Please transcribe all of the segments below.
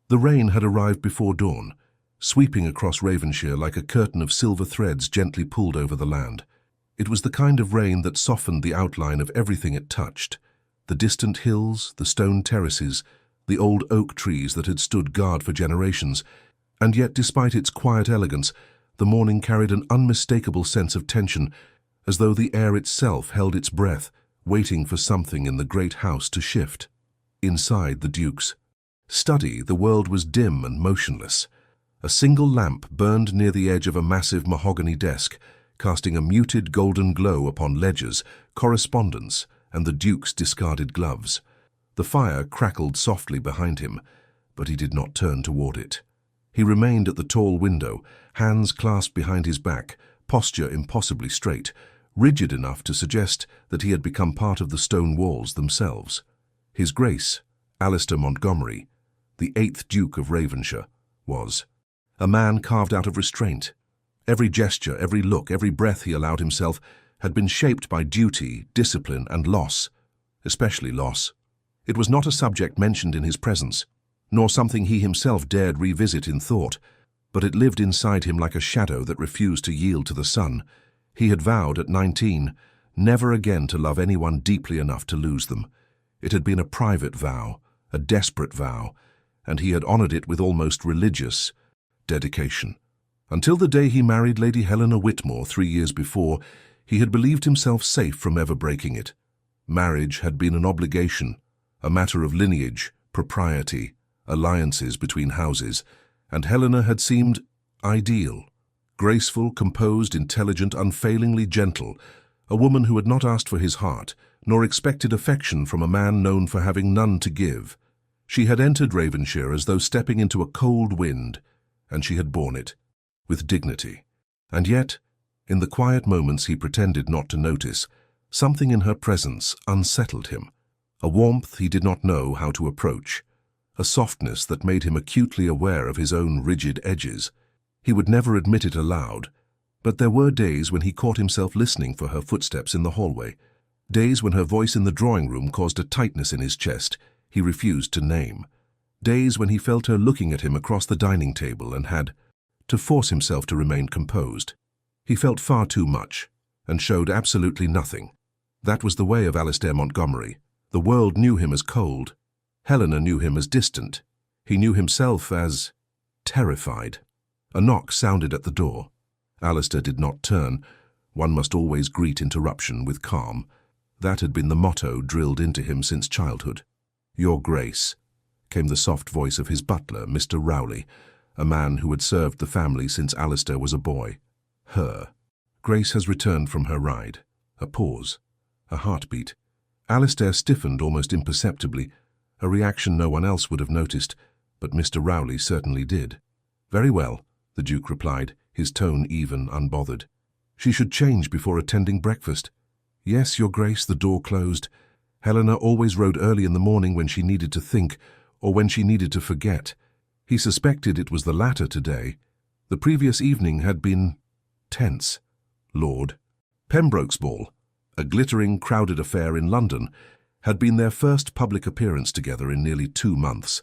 The rain had arrived before dawn, sweeping across Ravenshire like a curtain of silver threads gently pulled over the land. It was the kind of rain that softened the outline of everything it touched. The distant hills, the stone terraces, the old oak trees that had stood guard for generations. And yet, despite its quiet elegance, the morning carried an unmistakable sense of tension, as though the air itself held its breath, waiting for something in the great house to shift. Inside the Duke's study, the world was dim and motionless. A single lamp burned near the edge of a massive mahogany desk, casting a muted golden glow upon ledgers, correspondence, and the Duke's discarded gloves. The fire crackled softly behind him, but he did not turn toward it. He remained at the tall window, hands clasped behind his back, posture impossibly straight, rigid enough to suggest that he had become part of the stone walls themselves. His Grace, Alistair Montgomery, the 8th Duke of Ravenshire, was a man carved out of restraint. Every gesture, every look, every breath he allowed himself had been shaped by duty, discipline, and loss, especially loss. It was not a subject mentioned in his presence, nor something he himself dared revisit in thought, but it lived inside him like a shadow that refused to yield to the sun. He had vowed at 19 never again to love anyone deeply enough to lose them. It had been a private vow, a desperate vow, and he had honored it with almost religious dedication. Until the day he married Lady Helena Whitmore 3 years before, he had believed himself safe from ever breaking it. Marriage had been an obligation, a matter of lineage, propriety, alliances between houses, and Helena had seemed ideal. Graceful, composed, intelligent, unfailingly gentle, a woman who had not asked for his heart, nor expected affection from a man known for having none to give. She had entered Ravenshire as though stepping into a cold wind, and she had borne it, with dignity. And yet, in the quiet moments he pretended not to notice, something in her presence unsettled him, a warmth he did not know how to approach, a softness that made him acutely aware of his own rigid edges. He would never admit it aloud, but there were days when he caught himself listening for her footsteps in the hallway, days when her voice in the drawing-room caused a tightness in his chest he refused to name, days when he felt her looking at him across the dining table and had to force himself to remain composed. He felt far too much, and showed absolutely nothing. That was the way of Alistair Montgomery. The world knew him as cold. Helena knew him as distant. He knew himself as terrified. A knock sounded at the door. Alistair did not turn. One must always greet interruption with calm. That had been the motto drilled into him since childhood. "Your Grace," came the soft voice of his butler, Mr. Rowley, a man who had served the family since Alistair was a boy. Her. Grace has returned from her ride. A pause. A heartbeat. Alistair stiffened almost imperceptibly, a reaction no one else would have noticed, but Mr. Rowley certainly did. "Very well," the Duke replied, his tone even, unbothered. "She should change before attending breakfast." "Yes, Your Grace," the door closed. Helena always rode early in the morning when she needed to think, or when she needed to forget. He suspected it was the latter today. The previous evening had been tense. Lord Pembroke's ball, a glittering, crowded affair in London, had been their first public appearance together in nearly 2 months.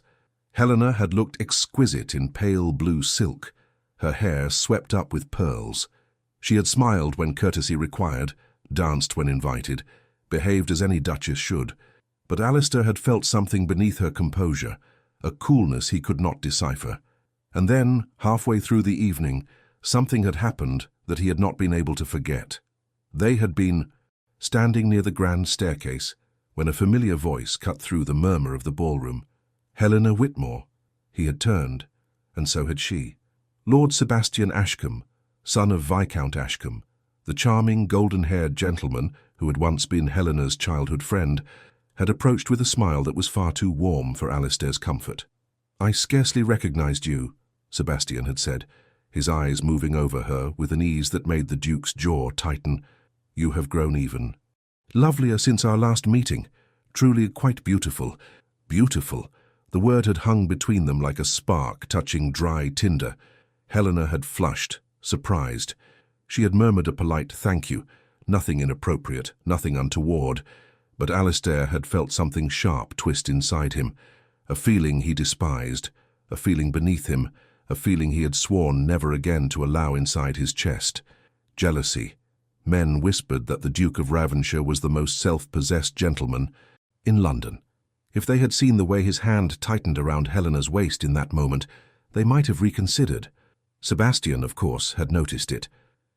Helena had looked exquisite in pale blue silk, her hair swept up with pearls. She had smiled when courtesy required, danced when invited, behaved as any duchess should. But Alistair had felt something beneath her composure, a coolness he could not decipher. And then, halfway through the evening, something had happened that he had not been able to forget. They had been standing near the grand staircase when a familiar voice cut through the murmur of the ballroom. Helena Whitmore. He had turned, and so had she. Lord Sebastian Ashcombe, son of Viscount Ashcombe, the charming, golden-haired gentleman who had once been Helena's childhood friend, had approached with a smile that was far too warm for Alistair's comfort. "I scarcely recognized you," Sebastian had said, his eyes moving over her with an ease that made the Duke's jaw tighten. "You have grown even. Lovelier since our last meeting. Truly quite beautiful. Beautiful." The word had hung between them like a spark touching dry tinder. Helena had flushed, surprised. She had murmured a polite thank you, nothing inappropriate, nothing untoward, but Alistair had felt something sharp twist inside him, a feeling he despised, a feeling beneath him, a feeling he had sworn never again to allow inside his chest. Jealousy. Men whispered that the Duke of Ravensshire was the most self-possessed gentleman in London. If they had seen the way his hand tightened around Helena's waist in that moment, they might have reconsidered. Sebastian, of course, had noticed it,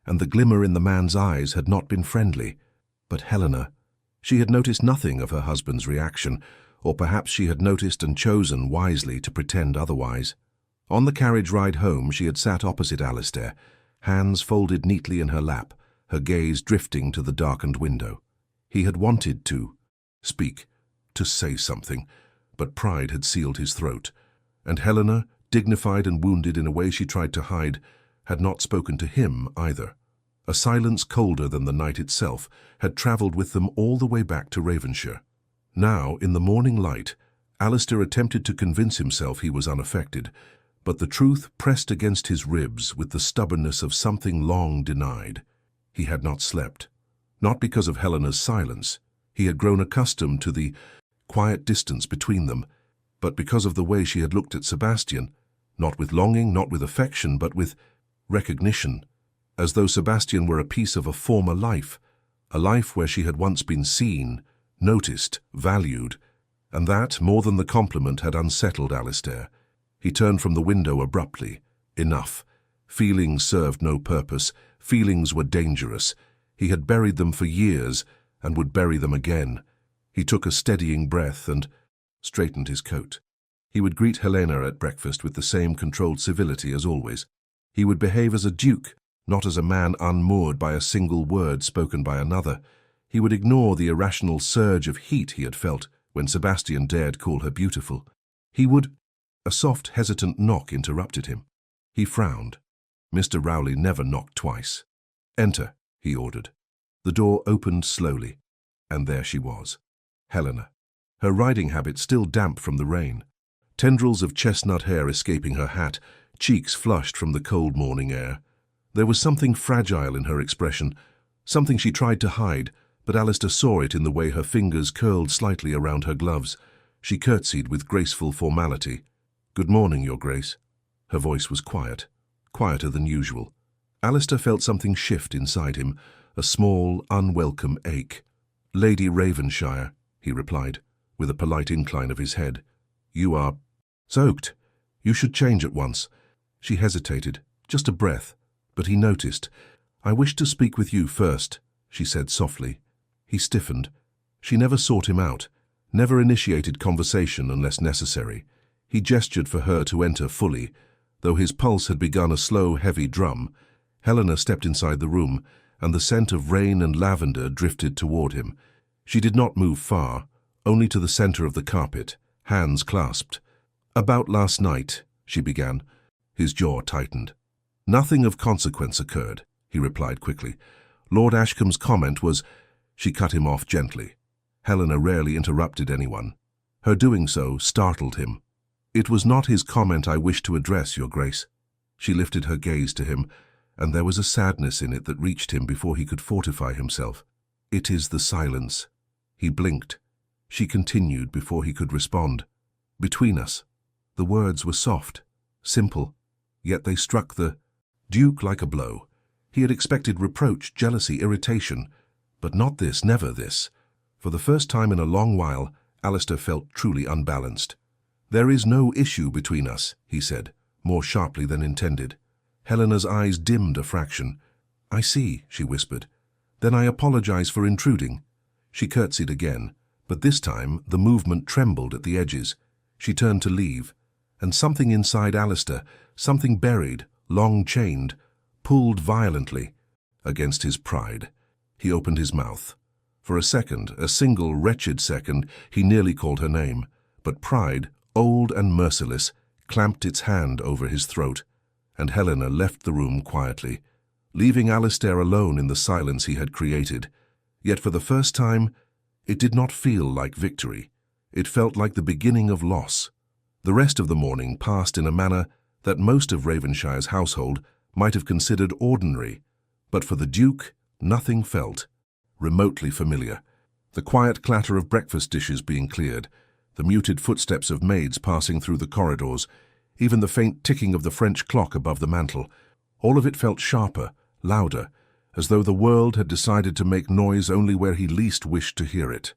and the glimmer in the man's eyes had not been friendly. But Helena, she had noticed nothing of her husband's reaction, or perhaps she had noticed and chosen wisely to pretend otherwise. On the carriage ride home she had sat opposite Alistair, hands folded neatly in her lap, her gaze drifting to the darkened window. He had wanted to speak, to say something, but pride had sealed his throat, and Helena, dignified and wounded in a way she tried to hide, had not spoken to him either. A silence colder than the night itself had travelled with them all the way back to Ravensshire. Now, in the morning light, Alistair attempted to convince himself he was unaffected, but the truth pressed against his ribs with the stubbornness of something long denied. He had not slept. Not because of Helena's silence. He had grown accustomed to the quiet distance between them, but because of the way she had looked at Sebastian, not with longing, not with affection, but with recognition, as though Sebastian were a piece of a former life, a life where she had once been seen, noticed, valued, and that, more than the compliment, had unsettled Alistair. He turned from the window abruptly. Enough. Feelings served no purpose. Feelings were dangerous. He had buried them for years, and would bury them again. He took a steadying breath and straightened his coat. He would greet Helena at breakfast with the same controlled civility as always. He would behave as a duke, not as a man unmoored by a single word spoken by another. He would ignore the irrational surge of heat he had felt when Sebastian dared call her beautiful. He would— A soft, hesitant knock interrupted him. He frowned. Mr. Rowley never knocked twice. "Enter," he ordered. The door opened slowly, and there she was, Helena, her riding habit still damp from the rain, tendrils of chestnut hair escaping her hat, cheeks flushed from the cold morning air. There was something fragile in her expression, something she tried to hide, but Alistair saw it in the way her fingers curled slightly around her gloves. She curtsied with graceful formality. "Good morning, Your Grace." Her voice was quiet, quieter than usual. Alistair felt something shift inside him, a small, unwelcome ache. "Lady Ravensshire," he replied, with a polite incline of his head. "You are soaked. You should change at once." She hesitated, just a breath, but he noticed. "I wish to speak with you first," she said softly. He stiffened. She never sought him out, never initiated conversation unless necessary. He gestured for her to enter fully. Though his pulse had begun a slow, heavy drum, Helena stepped inside the room, and the scent of rain and lavender drifted toward him. She did not move far, only to the center of the carpet, hands clasped. "About last night," she began. His jaw tightened. "Nothing of consequence occurred," he replied quickly. "Lord Ashcombe's comment was—" She cut him off gently. Helena rarely interrupted anyone. Her doing so startled him. "It was not his comment I wished to address, Your Grace." She lifted her gaze to him, and there was a sadness in it that reached him before he could fortify himself. "It is the silence." He blinked. She continued before he could respond. "Between us." The words were soft, simple, yet they struck the Duke like a blow. He had expected reproach, jealousy, irritation, but not this, never this. For the first time in a long while, Alistair felt truly unbalanced. "There is no issue between us," he said, more sharply than intended. Helena's eyes dimmed a fraction. "I see," she whispered. "Then I apologize for intruding." She curtsied again, but this time the movement trembled at the edges. She turned to leave, and something inside Alistair, something buried, long chained, pulled violently against his pride. He opened his mouth. For a second, a single wretched second, he nearly called her name, but pride, old and merciless, clamped its hand over his throat, and Helena left the room quietly, leaving Alistair alone in the silence he had created. Yet for the first time, it did not feel like victory. It felt like the beginning of loss. The rest of the morning passed in a manner that most of Ravenshire's household might have considered ordinary, but for the Duke, nothing felt remotely familiar. The quiet clatter of breakfast dishes being cleared, the muted footsteps of maids passing through the corridors, even the faint ticking of the French clock above the mantel. All of it felt sharper, louder, as though the world had decided to make noise only where he least wished to hear it.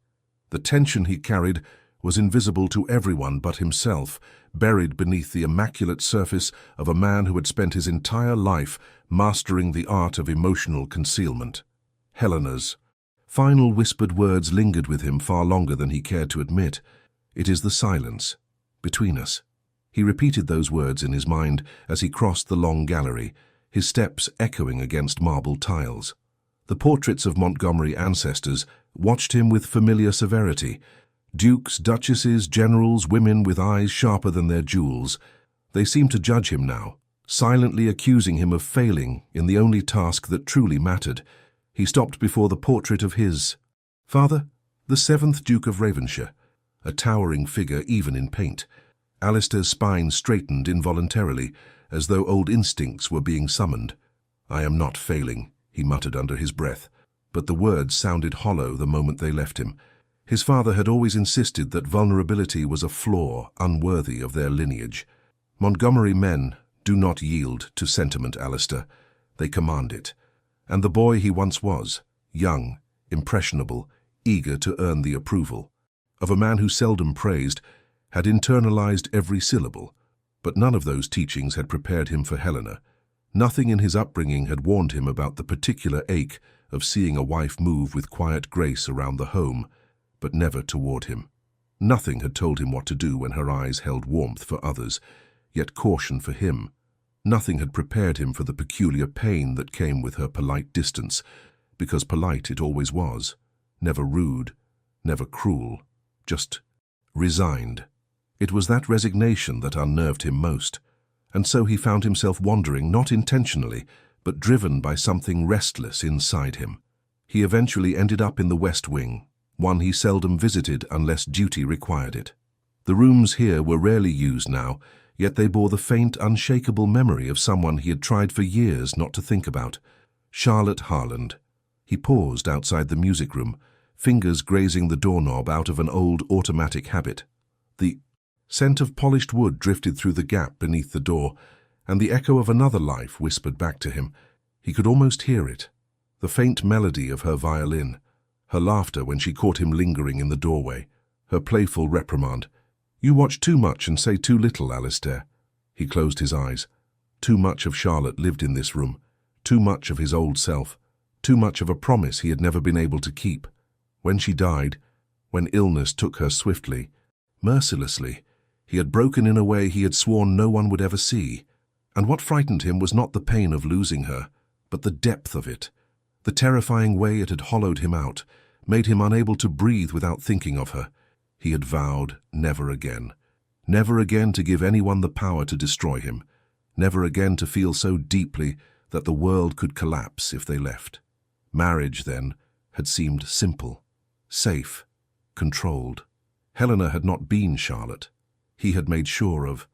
The tension he carried was invisible to everyone but himself, buried beneath the immaculate surface of a man who had spent his entire life mastering the art of emotional concealment. Helena's final whispered words lingered with him far longer than he cared to admit. "It is the silence between us." He repeated those words in his mind as he crossed the long gallery, his steps echoing against marble tiles. The portraits of Montgomery ancestors watched him with familiar severity. Dukes, duchesses, generals, women with eyes sharper than their jewels. They seemed to judge him now, silently accusing him of failing in the only task that truly mattered. He stopped before the portrait of his father, the 7th Duke of Ravenshire, a towering figure even in paint. Alistair's spine straightened involuntarily, as though old instincts were being summoned. "I am not failing," he muttered under his breath, but the words sounded hollow the moment they left him. His father had always insisted that vulnerability was a flaw unworthy of their lineage. Montgomery men do not yield to sentiment, Alistair. They command it. And the boy he once was, young, impressionable, eager to earn the approval of a man who seldom praised, had internalized every syllable. But none of those teachings had prepared him for Helena. Nothing in his upbringing had warned him about the particular ache of seeing a wife move with quiet grace around the home, but never toward him. Nothing had told him what to do when her eyes held warmth for others, yet caution for him. Nothing had prepared him for the peculiar pain that came with her polite distance, because polite it always was, never rude, never cruel, just resigned. It was that resignation that unnerved him most, and so he found himself wandering not intentionally, but driven by something restless inside him. He eventually ended up in the West Wing, one he seldom visited unless duty required it. The rooms here were rarely used now, yet they bore the faint, unshakable memory of someone he had tried for years not to think about, Charlotte Harland. He paused outside the music room, fingers grazing the doorknob out of an old automatic habit. The scent of polished wood drifted through the gap beneath the door, and the echo of another life whispered back to him. He could almost hear it, the faint melody of her violin, her laughter when she caught him lingering in the doorway, her playful reprimand. "You watch too much and say too little, Alistair." He closed his eyes. Too much of Charlotte lived in this room, too much of his old self, too much of a promise he had never been able to keep. When she died, when illness took her swiftly, mercilessly, he had broken in a way he had sworn no one would ever see. And what frightened him was not the pain of losing her, but the depth of it, the terrifying way it had hollowed him out, made him unable to breathe without thinking of her. He had vowed never again to give anyone the power to destroy him, never again to feel so deeply that the world could collapse if they left. Marriage, then, had seemed simple, safe, controlled. Helena had not been Charlotte. He had made sure of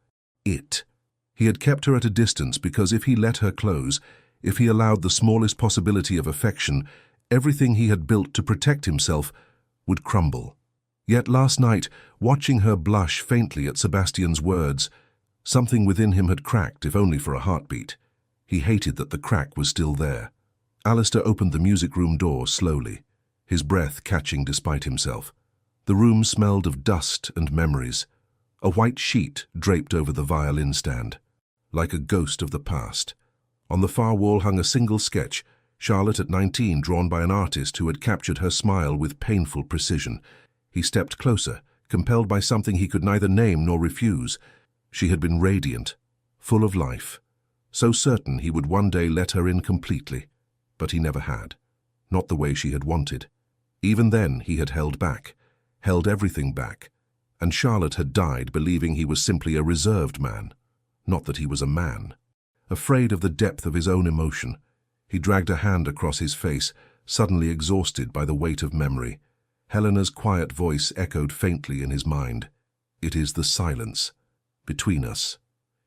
it. He had kept her at a distance because if he let her close, if he allowed the smallest possibility of affection, everything he had built to protect himself would crumble. Yet last night, watching her blush faintly at Sebastian's words, something within him had cracked, if only for a heartbeat. He hated that the crack was still there. Alistair opened the music room door slowly, his breath catching despite himself. The room smelled of dust and memories. A white sheet draped over the violin stand, like a ghost of the past. On the far wall hung a single sketch, Charlotte at 19, drawn by an artist who had captured her smile with painful precision. He stepped closer, compelled by something he could neither name nor refuse. She had been radiant, full of life, so certain he would one day let her in completely. But he never had, not the way she had wanted. Even then he had held back, held everything back, and Charlotte had died believing he was simply a reserved man, not that he was a man. Afraid of the depth of his own emotion, he dragged a hand across his face, suddenly exhausted by the weight of memory. Helena's quiet voice echoed faintly in his mind. "It is the silence between us."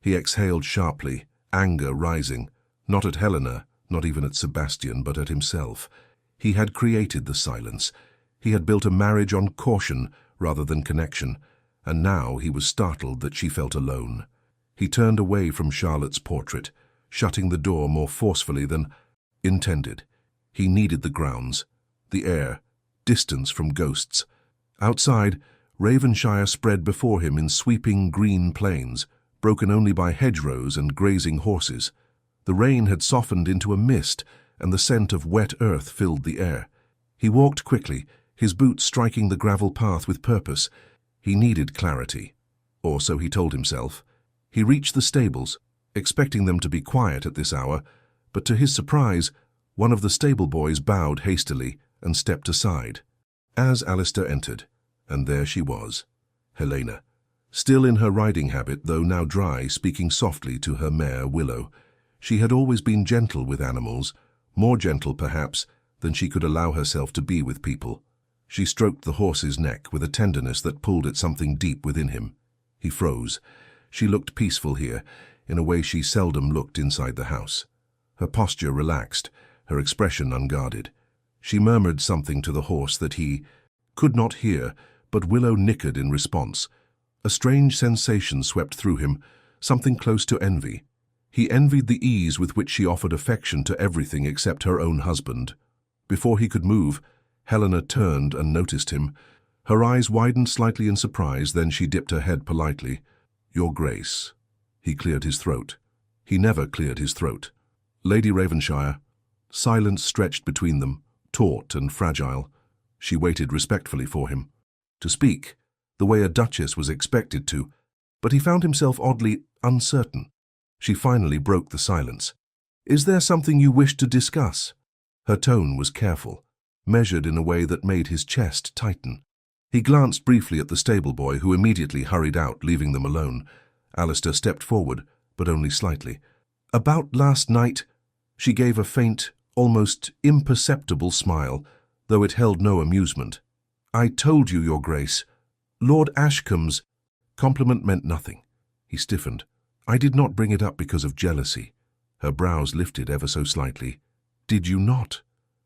He exhaled sharply, anger rising, not at Helena, not even at Sebastian, but at himself. He had created the silence. He had built a marriage on caution rather than connection, and now he was startled that she felt alone. He turned away from Charlotte's portrait, shutting the door more forcefully than intended. He needed the grounds, the air, distance from ghosts. Outside, Ravenshire spread before him in sweeping green plains, broken only by hedgerows and grazing horses. The rain had softened into a mist, and the scent of wet earth filled the air. He walked quickly, his boots striking the gravel path with purpose. He needed clarity, or so he told himself. He reached the stables, expecting them to be quiet at this hour, but to his surprise, one of the stable boys bowed hastily and stepped aside. As Alistair entered, and there she was, Helena, still in her riding habit, though now dry, speaking softly to her mare Willow. She had always been gentle with animals, more gentle perhaps than she could allow herself to be with people. She stroked the horse's neck with a tenderness that pulled at something deep within him. He froze. She looked peaceful here, in a way she seldom looked inside the house. Her posture relaxed, her expression unguarded. She murmured something to the horse that he could not hear, but Willow nickered in response. A strange sensation swept through him, something close to envy. He envied the ease with which she offered affection to everything except her own husband. Before he could move, Helena turned and noticed him. Her eyes widened slightly in surprise, then she dipped her head politely. "Your Grace." He cleared his throat. He never cleared his throat. "Lady Ravenshire." Silence stretched between them, taut and fragile. She waited respectfully for him to speak, the way a duchess was expected to, but he found himself oddly uncertain. She finally broke the silence. "Is there something you wish to discuss?" Her tone was careful, measured in a way that made his chest tighten. He glanced briefly at the stable boy, who immediately hurried out, leaving them alone. Alistair stepped forward, but only slightly. "About last night," she gave a faint, almost imperceptible smile, though it held no amusement. "I told you, Your Grace. Lord Ashcombe's—" Compliment meant nothing. He stiffened. "I did not bring it up because of jealousy." Her brows lifted ever so slightly. "Did you not?"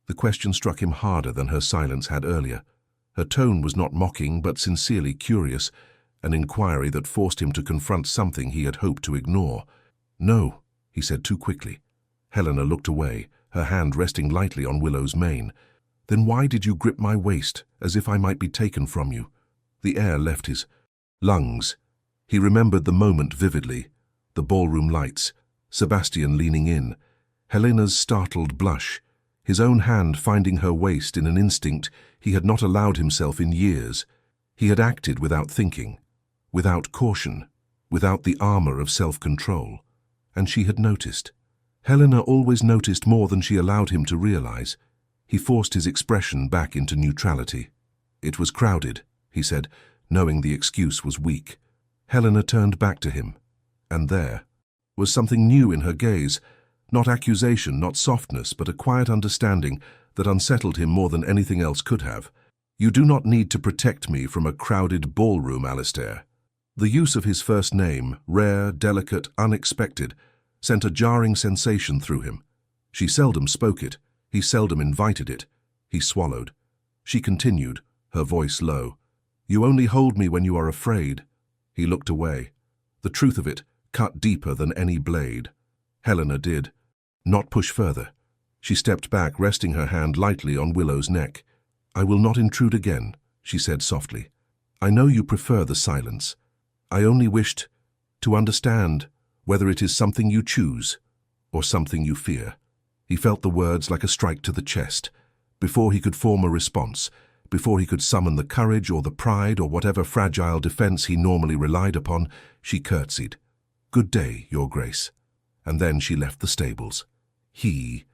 The question struck him harder than her silence had earlier. Her tone was not mocking, but sincerely curious, an inquiry that forced him to confront something he had hoped to ignore. "No," he said too quickly. Helena looked away, her hand resting lightly on Willow's mane. "Then why did you grip my waist, as if I might be taken from you?" The air left his lungs. He remembered the moment vividly. The ballroom lights, Sebastian leaning in, Helena's startled blush, his own hand finding her waist in an instinct he had not allowed himself in years. He had acted without thinking, without caution, without the armor of self-control. And she had noticed. Helena always noticed more than she allowed him to realize. He forced his expression back into neutrality. "It was crowded," he said, knowing the excuse was weak. Helena turned back to him, and there was something new in her gaze, not accusation, not softness, but a quiet understanding that unsettled him more than anything else could have. "You do not need to protect me from a crowded ballroom, Alistair." The use of his first name, rare, delicate, unexpected, sent a jarring sensation through him. She seldom spoke it, he seldom invited it. He swallowed. She continued, her voice low. "You only hold me when you are afraid." He looked away. The truth of it cut deeper than any blade. Helena did not push further. She stepped back, resting her hand lightly on Willow's neck. "I will not intrude again," she said softly. "I know you prefer the silence. I only wished to understand whether it is something you choose or something you fear." He felt the words like a strike to the chest. Before he could form a response, before he could summon the courage or the pride or whatever fragile defense he normally relied upon, she curtsied. "Good day, Your Grace." And then she left the stables. He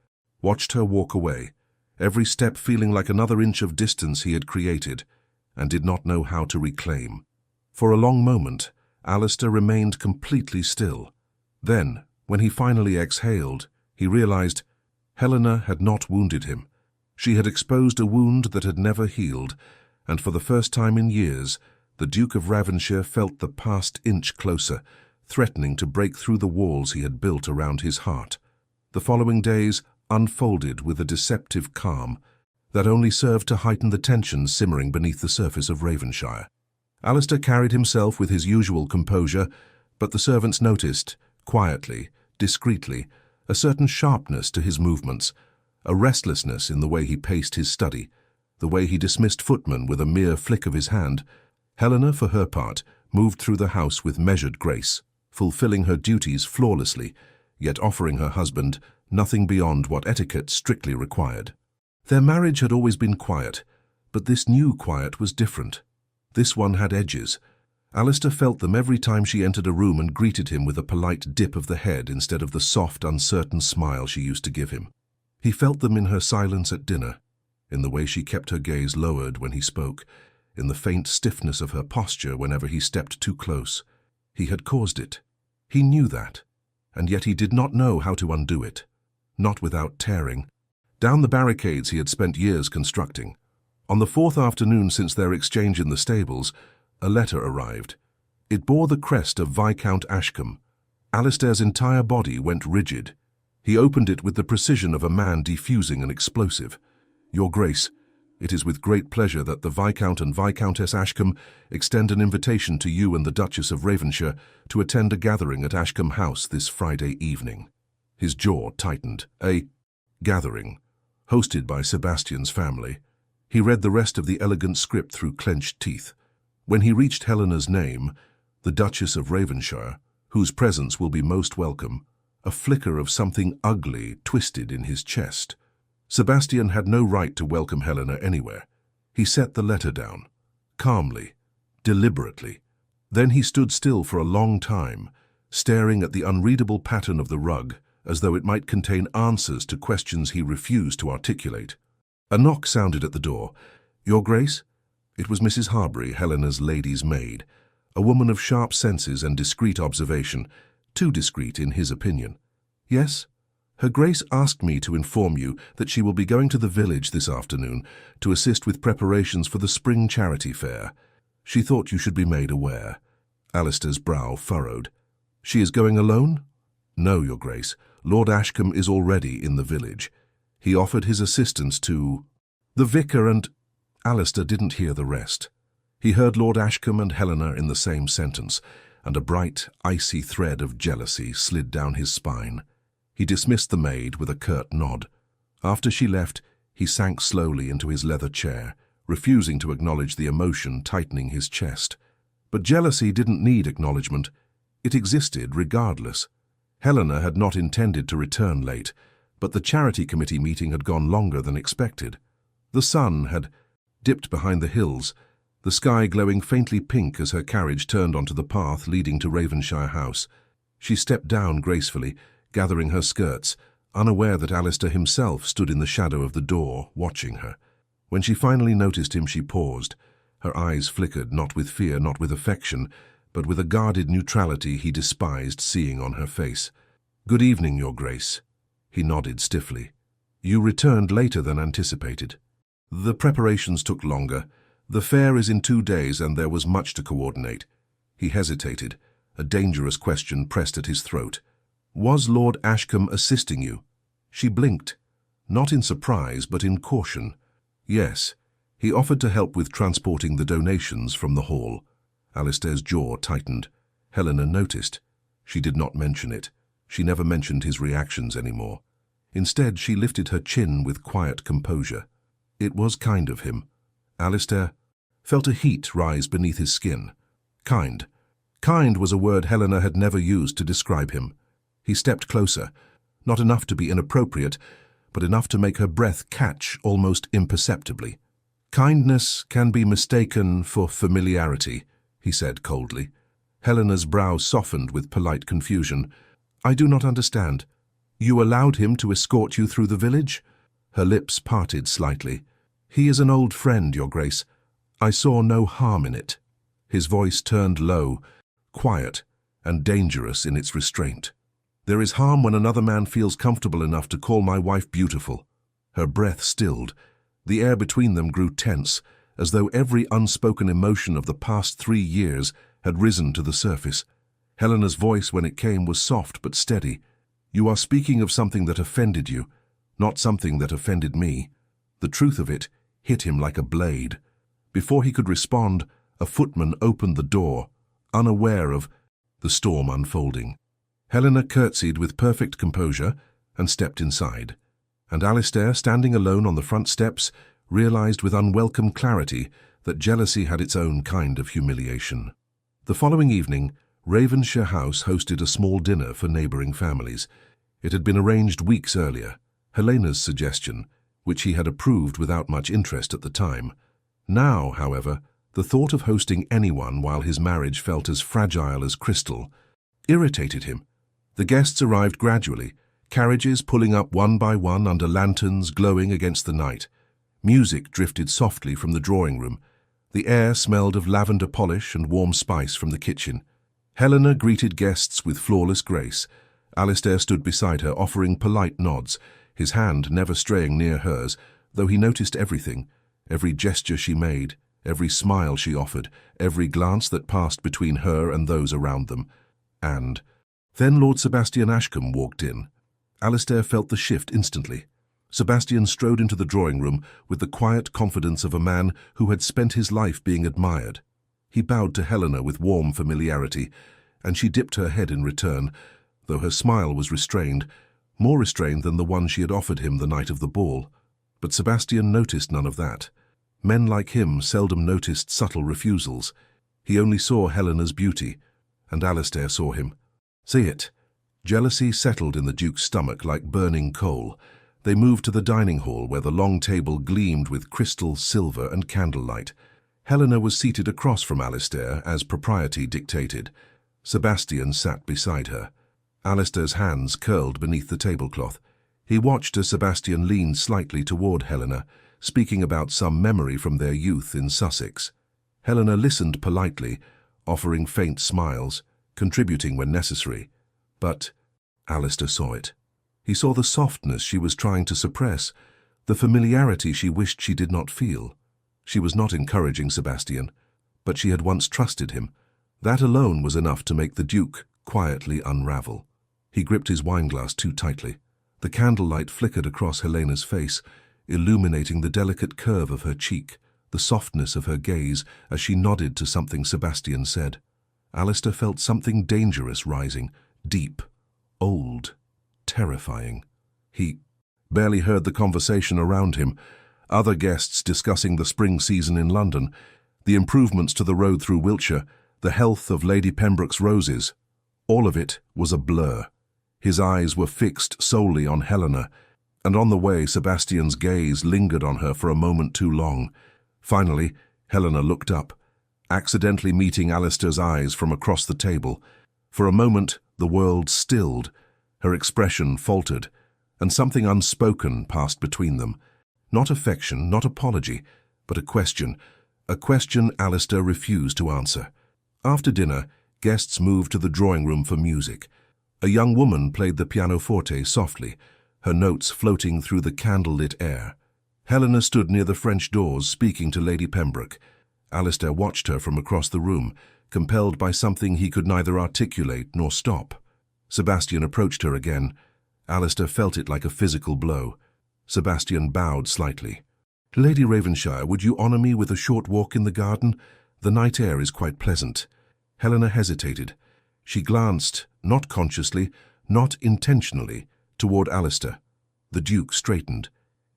watched her walk away, every step feeling like another inch of distance he had created, and did not know how to reclaim. For a long moment, Alistair remained completely still. Then, when he finally exhaled, he realized Helena had not wounded him. She had exposed a wound that had never healed, and for the first time in years, the Duke of Ravensshire felt the past inch closer, threatening to break through the walls he had built around his heart. The following days unfolded with a deceptive calm that only served to heighten the tension simmering beneath the surface of Ravenshire. Alistair carried himself with his usual composure, But the servants noticed, quietly, discreetly, a certain sharpness to his movements, a restlessness in the way he paced his study, the way he dismissed footmen with a mere flick of his hand. Helena, for her part, moved through the house with measured grace, fulfilling her duties flawlessly, yet offering her husband nothing beyond what etiquette strictly required. Their marriage had always been quiet, but this new quiet was different. This one had edges. Alistair felt them every time she entered a room and greeted him with a polite dip of the head instead of the soft, uncertain smile she used to give him. He felt them in her silence at dinner, in the way she kept her gaze lowered when he spoke, in the faint stiffness of her posture whenever he stepped too close. He had caused it. He knew that, and yet he did not know how to undo it, not without tearing down the barricades he had spent years constructing. On the fourth afternoon since their exchange in the stables, a letter arrived. It bore the crest of Viscount Ashcombe. Alistair's entire body went rigid. He opened it with the precision of a man defusing an explosive. "Your Grace, it is with great pleasure that the Viscount and Viscountess Ashcombe extend an invitation to you and the Duchess of Ravenshire to attend a gathering at Ashcombe House this Friday evening." His jaw tightened. A gathering, hosted by Sebastian's family. He read the rest of the elegant script through clenched teeth. When he reached Helena's name, the Duchess of Ravenshire, whose presence will be most welcome, a flicker of something ugly twisted in his chest. Sebastian had no right to welcome Helena anywhere. He set the letter down, calmly, deliberately. Then he stood still for a long time, staring at the unreadable pattern of the rug, as though it might contain answers to questions he refused to articulate. A knock sounded at the door. "Your Grace?" It was Mrs. Harbury, Helena's lady's maid, a woman of sharp senses and discreet observation, too discreet in his opinion. "Yes? Her Grace asked me to inform you that she will be going to the village this afternoon to assist with preparations for the spring charity fair. She thought you should be made aware." Alistair's brow furrowed. "She is going alone?" "No, Your Grace. Lord Ashcombe is already in the village. He offered his assistance to the vicar and—" Alistair didn't hear the rest. He heard Lord Ashcombe and Helena in the same sentence, and a bright, icy thread of jealousy slid down his spine. He dismissed the maid with a curt nod. After she left, he sank slowly into his leather chair, refusing to acknowledge the emotion tightening his chest. But jealousy didn't need acknowledgement. It existed regardless. Helena had not intended to return late, but the charity committee meeting had gone longer than expected. The sun had dipped behind the hills, the sky glowing faintly pink as her carriage turned onto the path leading to Ravenshire House. She stepped down gracefully, gathering her skirts, unaware that Alistair himself stood in the shadow of the door, watching her. When she finally noticed him, she paused. Her eyes flickered, not with fear, not with affection, but with a guarded neutrality he despised seeing on her face. "Good evening, Your Grace." He nodded stiffly. "You returned later than anticipated." "The preparations took longer. The fair is in 2 days and there was much to coordinate." He hesitated. A dangerous question pressed at his throat. "Was Lord Ashcombe assisting you?" She blinked, not in surprise but in caution. "Yes. He offered to help with transporting the donations from the hall." Alistair's jaw tightened. Helena noticed. She did not mention it. She never mentioned his reactions anymore. Instead, she lifted her chin with quiet composure. It was kind of him. Alistair felt a heat rise beneath his skin. Kind. Kind was a word Helena had never used to describe him. He stepped closer, not enough to be inappropriate, but enough to make her breath catch almost imperceptibly. "Kindness can be mistaken for familiarity," he said coldly. Helena's brow softened with polite confusion. "I do not understand. You allowed him to escort you through the village?" Her lips parted slightly. "He is an old friend, Your Grace. I saw no harm in it." His voice turned low, quiet, and dangerous in its restraint. "There is harm when another man feels comfortable enough to call my wife beautiful." Her breath stilled. The air between them grew tense, as though every unspoken emotion of the past 3 years had risen to the surface. Helena's voice, when it came, was soft but steady. "You are speaking of something that offended you, not something that offended me." The truth of it hit him like a blade. Before he could respond, a footman opened the door, unaware of the storm unfolding. Helena curtsied with perfect composure and stepped inside, and Alistair, standing alone on the front steps, realized with unwelcome clarity that jealousy had its own kind of humiliation. The following evening, Ravenshire House hosted a small dinner for neighbouring families. It had been arranged weeks earlier, Helena's suggestion, which he had approved without much interest at the time. Now, however, the thought of hosting anyone while his marriage felt as fragile as crystal irritated him. The guests arrived gradually, carriages pulling up one by one under lanterns glowing against the night. Music drifted softly from the drawing room. The air smelled of lavender polish and warm spice from the kitchen. Helena greeted guests with flawless grace. Alistair stood beside her, offering polite nods, his hand never straying near hers, though he noticed everything, every gesture she made, every smile she offered, every glance that passed between her and those around them. And then Lord Sebastian Ashcombe walked in. Alistair felt the shift instantly. Sebastian strode into the drawing room with the quiet confidence of a man who had spent his life being admired. He bowed to Helena with warm familiarity, and she dipped her head in return, though her smile was restrained, more restrained than the one she had offered him the night of the ball. But Sebastian noticed none of that. Men like him seldom noticed subtle refusals. He only saw Helena's beauty, and Alistair saw him. See it. Jealousy settled in the Duke's stomach like burning coal. They moved to the dining hall where the long table gleamed with crystal, silver and candlelight. Helena was seated across from Alistair as propriety dictated. Sebastian sat beside her. Alistair's hands curled beneath the tablecloth. He watched as Sebastian leaned slightly toward Helena, speaking about some memory from their youth in Sussex. Helena listened politely, offering faint smiles, contributing when necessary. But Alistair saw it. He saw the softness she was trying to suppress, the familiarity she wished she did not feel. She was not encouraging Sebastian, but she had once trusted him. That alone was enough to make the Duke quietly unravel. He gripped his wineglass too tightly. The candlelight flickered across Helena's face, illuminating the delicate curve of her cheek, the softness of her gaze as she nodded to something Sebastian said. Alistair felt something dangerous rising, deep, old, terrifying. He barely heard the conversation around him, other guests discussing the spring season in London, the improvements to the road through Wiltshire, the health of Lady Pembroke's roses. All of it was a blur. His eyes were fixed solely on Helena, and on the way Sebastian's gaze lingered on her for a moment too long. Finally, Helena looked up, accidentally meeting Alistair's eyes from across the table. For a moment, the world stilled, her expression faltered, and something unspoken passed between them. Not affection, not apology, but a question Alistair refused to answer. After dinner, guests moved to the drawing room for music. A young woman played the pianoforte softly, her notes floating through the candle-lit air. Helena stood near the French doors speaking to Lady Pembroke. Alistair watched her from across the room, compelled by something he could neither articulate nor stop. Sebastian approached her again. Alistair felt it like a physical blow. Sebastian bowed slightly. "Lady Ravenshire, would you honour me with a short walk in the garden? The night air is quite pleasant." Helena hesitated. She glanced, not consciously, not intentionally, toward Alistair. The Duke straightened.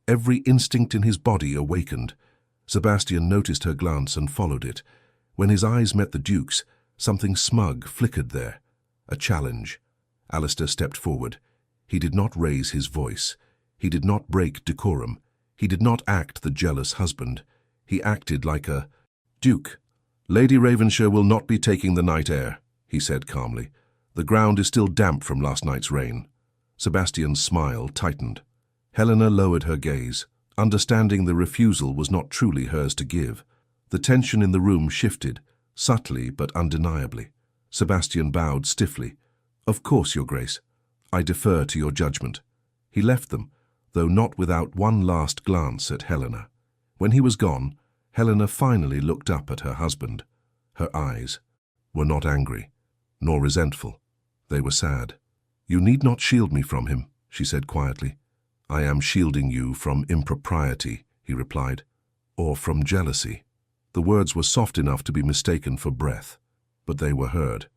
Every instinct in his body awakened. Sebastian noticed her glance and followed it. When his eyes met the Duke's, something smug flickered there. A challenge. Alistair stepped forward. He did not raise his voice. He did not break decorum. He did not act the jealous husband. He acted like a Duke. "Lady Ravenshire will not be taking the night air," he said calmly. "The ground is still damp from last night's rain." Sebastian's smile tightened. Helena lowered her gaze, understanding the refusal was not truly hers to give. The tension in the room shifted, subtly but undeniably. Sebastian bowed stiffly. "Of course, Your Grace. I defer to your judgment." He left them, though not without one last glance at Helena. When he was gone, Helena finally looked up at her husband. Her eyes were not angry, nor resentful. They were sad. "You need not shield me from him," she said quietly. "I am shielding you from impropriety," he replied, "or from jealousy." The words were soft enough to be mistaken for breath, but they were heard.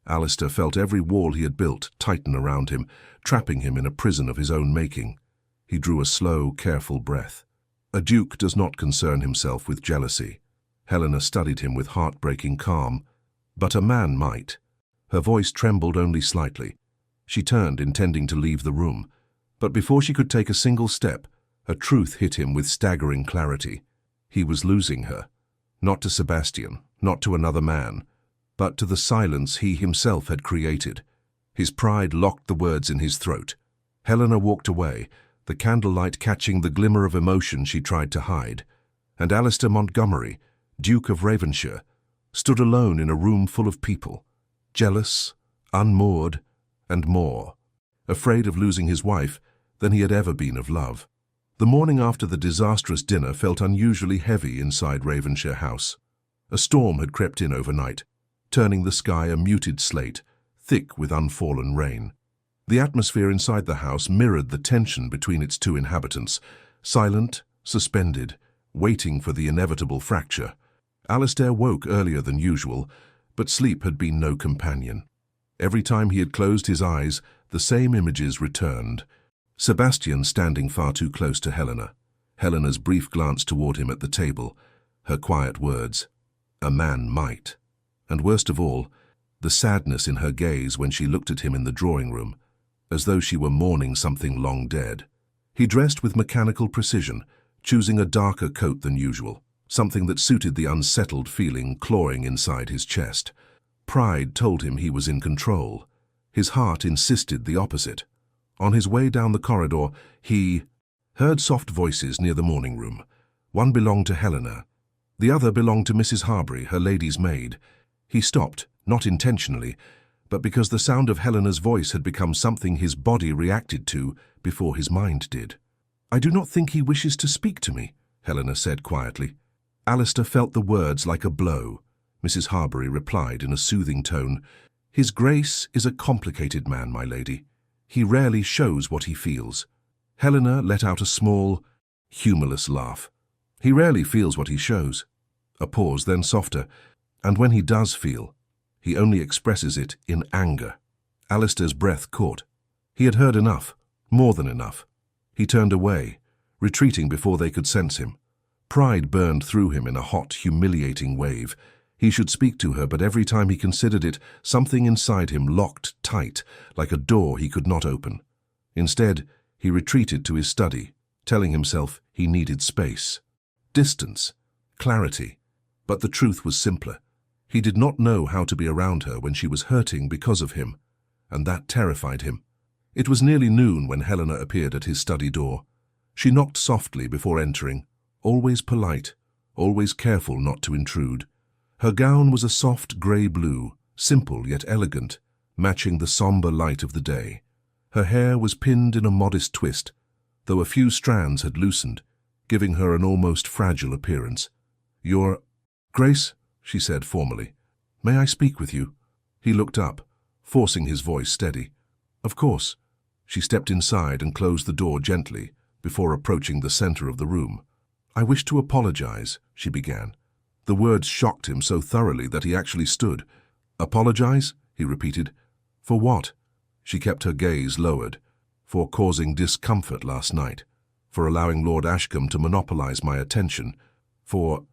Alistair felt every wall he had built tighten around him, trapping him in a prison of his own making. He drew a slow, careful breath. A duke does not concern himself with jealousy. Helena studied him with heartbreaking calm. But a man might. Her voice trembled only slightly. She turned, intending to leave the room. But before she could take a single step, a truth hit him with staggering clarity. He was losing her. Not to Sebastian, not to another man, but to the silence he himself had created. His pride locked the words in his throat. Helena walked away, the candlelight catching the glimmer of emotion she tried to hide. And Alistair Montgomery, Duke of Ravenshire, stood alone in a room full of people, jealous, unmoored, and more, afraid of losing his wife than he had ever been of love. The morning after the disastrous dinner felt unusually heavy inside Ravenshire House. A storm had crept in overnight, turning the sky a muted slate, thick with unfallen rain. The atmosphere inside the house mirrored the tension between its two inhabitants, silent, suspended, waiting for the inevitable fracture. Alistair woke earlier than usual, but sleep had been no companion. Every time he had closed his eyes, the same images returned. Sebastian standing far too close to Helena. Helena's brief glance toward him at the table. Her quiet words, "A man might." And worst of all, the sadness in her gaze when she looked at him in the drawing room, as though she were mourning something long dead. He dressed with mechanical precision, choosing a darker coat than usual, something that suited the unsettled feeling clawing inside his chest. Pride told him he was in control. His heart insisted the opposite. On his way down the corridor, he heard soft voices near the morning room. One belonged to Helena. The other belonged to Mrs. Harbury, her lady's maid. He stopped, not intentionally, but because the sound of Helena's voice had become something his body reacted to before his mind did. "I do not think he wishes to speak to me," Helena said quietly. Alistair felt the words like a blow. Mrs. Harbury replied in a soothing tone, "His Grace is a complicated man, my lady. He rarely shows what he feels." Helena let out a small, humorless laugh. "He rarely feels what he shows." A pause, then softer. "And when he does feel, he only expresses it in anger." Alistair's breath caught. He had heard enough, more than enough. He turned away, retreating before they could sense him. Pride burned through him in a hot, humiliating wave. He should speak to her, but every time he considered it, something inside him locked tight, like a door he could not open. Instead, he retreated to his study, telling himself he needed space, distance, clarity. But the truth was simpler. He did not know how to be around her when she was hurting because of him, and that terrified him. It was nearly noon when Helena appeared at his study door. She knocked softly before entering, always polite, always careful not to intrude. Her gown was a soft grey blue, simple yet elegant, matching the somber light of the day. Her hair was pinned in a modest twist, though a few strands had loosened, giving her an almost fragile appearance. "Your Grace," she said formally, "may I speak with you?" He looked up, forcing his voice steady. "Of course." She stepped inside and closed the door gently before approaching the center of the room. "I wish to apologize," she began. The words shocked him so thoroughly that he actually stood. "Apologize?" he repeated. "For what?" She kept her gaze lowered. "For causing discomfort last night. For allowing Lord Ashcombe to monopolize my attention. For—"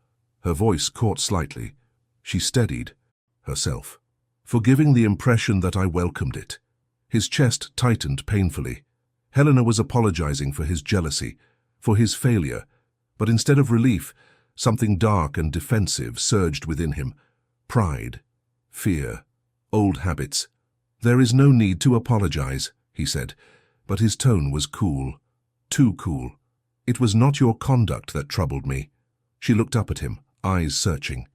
Her voice caught slightly. She steadied herself. "For giving the impression that I welcomed it." His chest tightened painfully. Helena was apologizing for his jealousy, for his failure, but instead of relief, something dark and defensive surged within him. Pride, fear, old habits. "There is no need to apologize," he said, but his tone was cool, too cool. "It was not your conduct that troubled me." She looked up at him, eyes searching.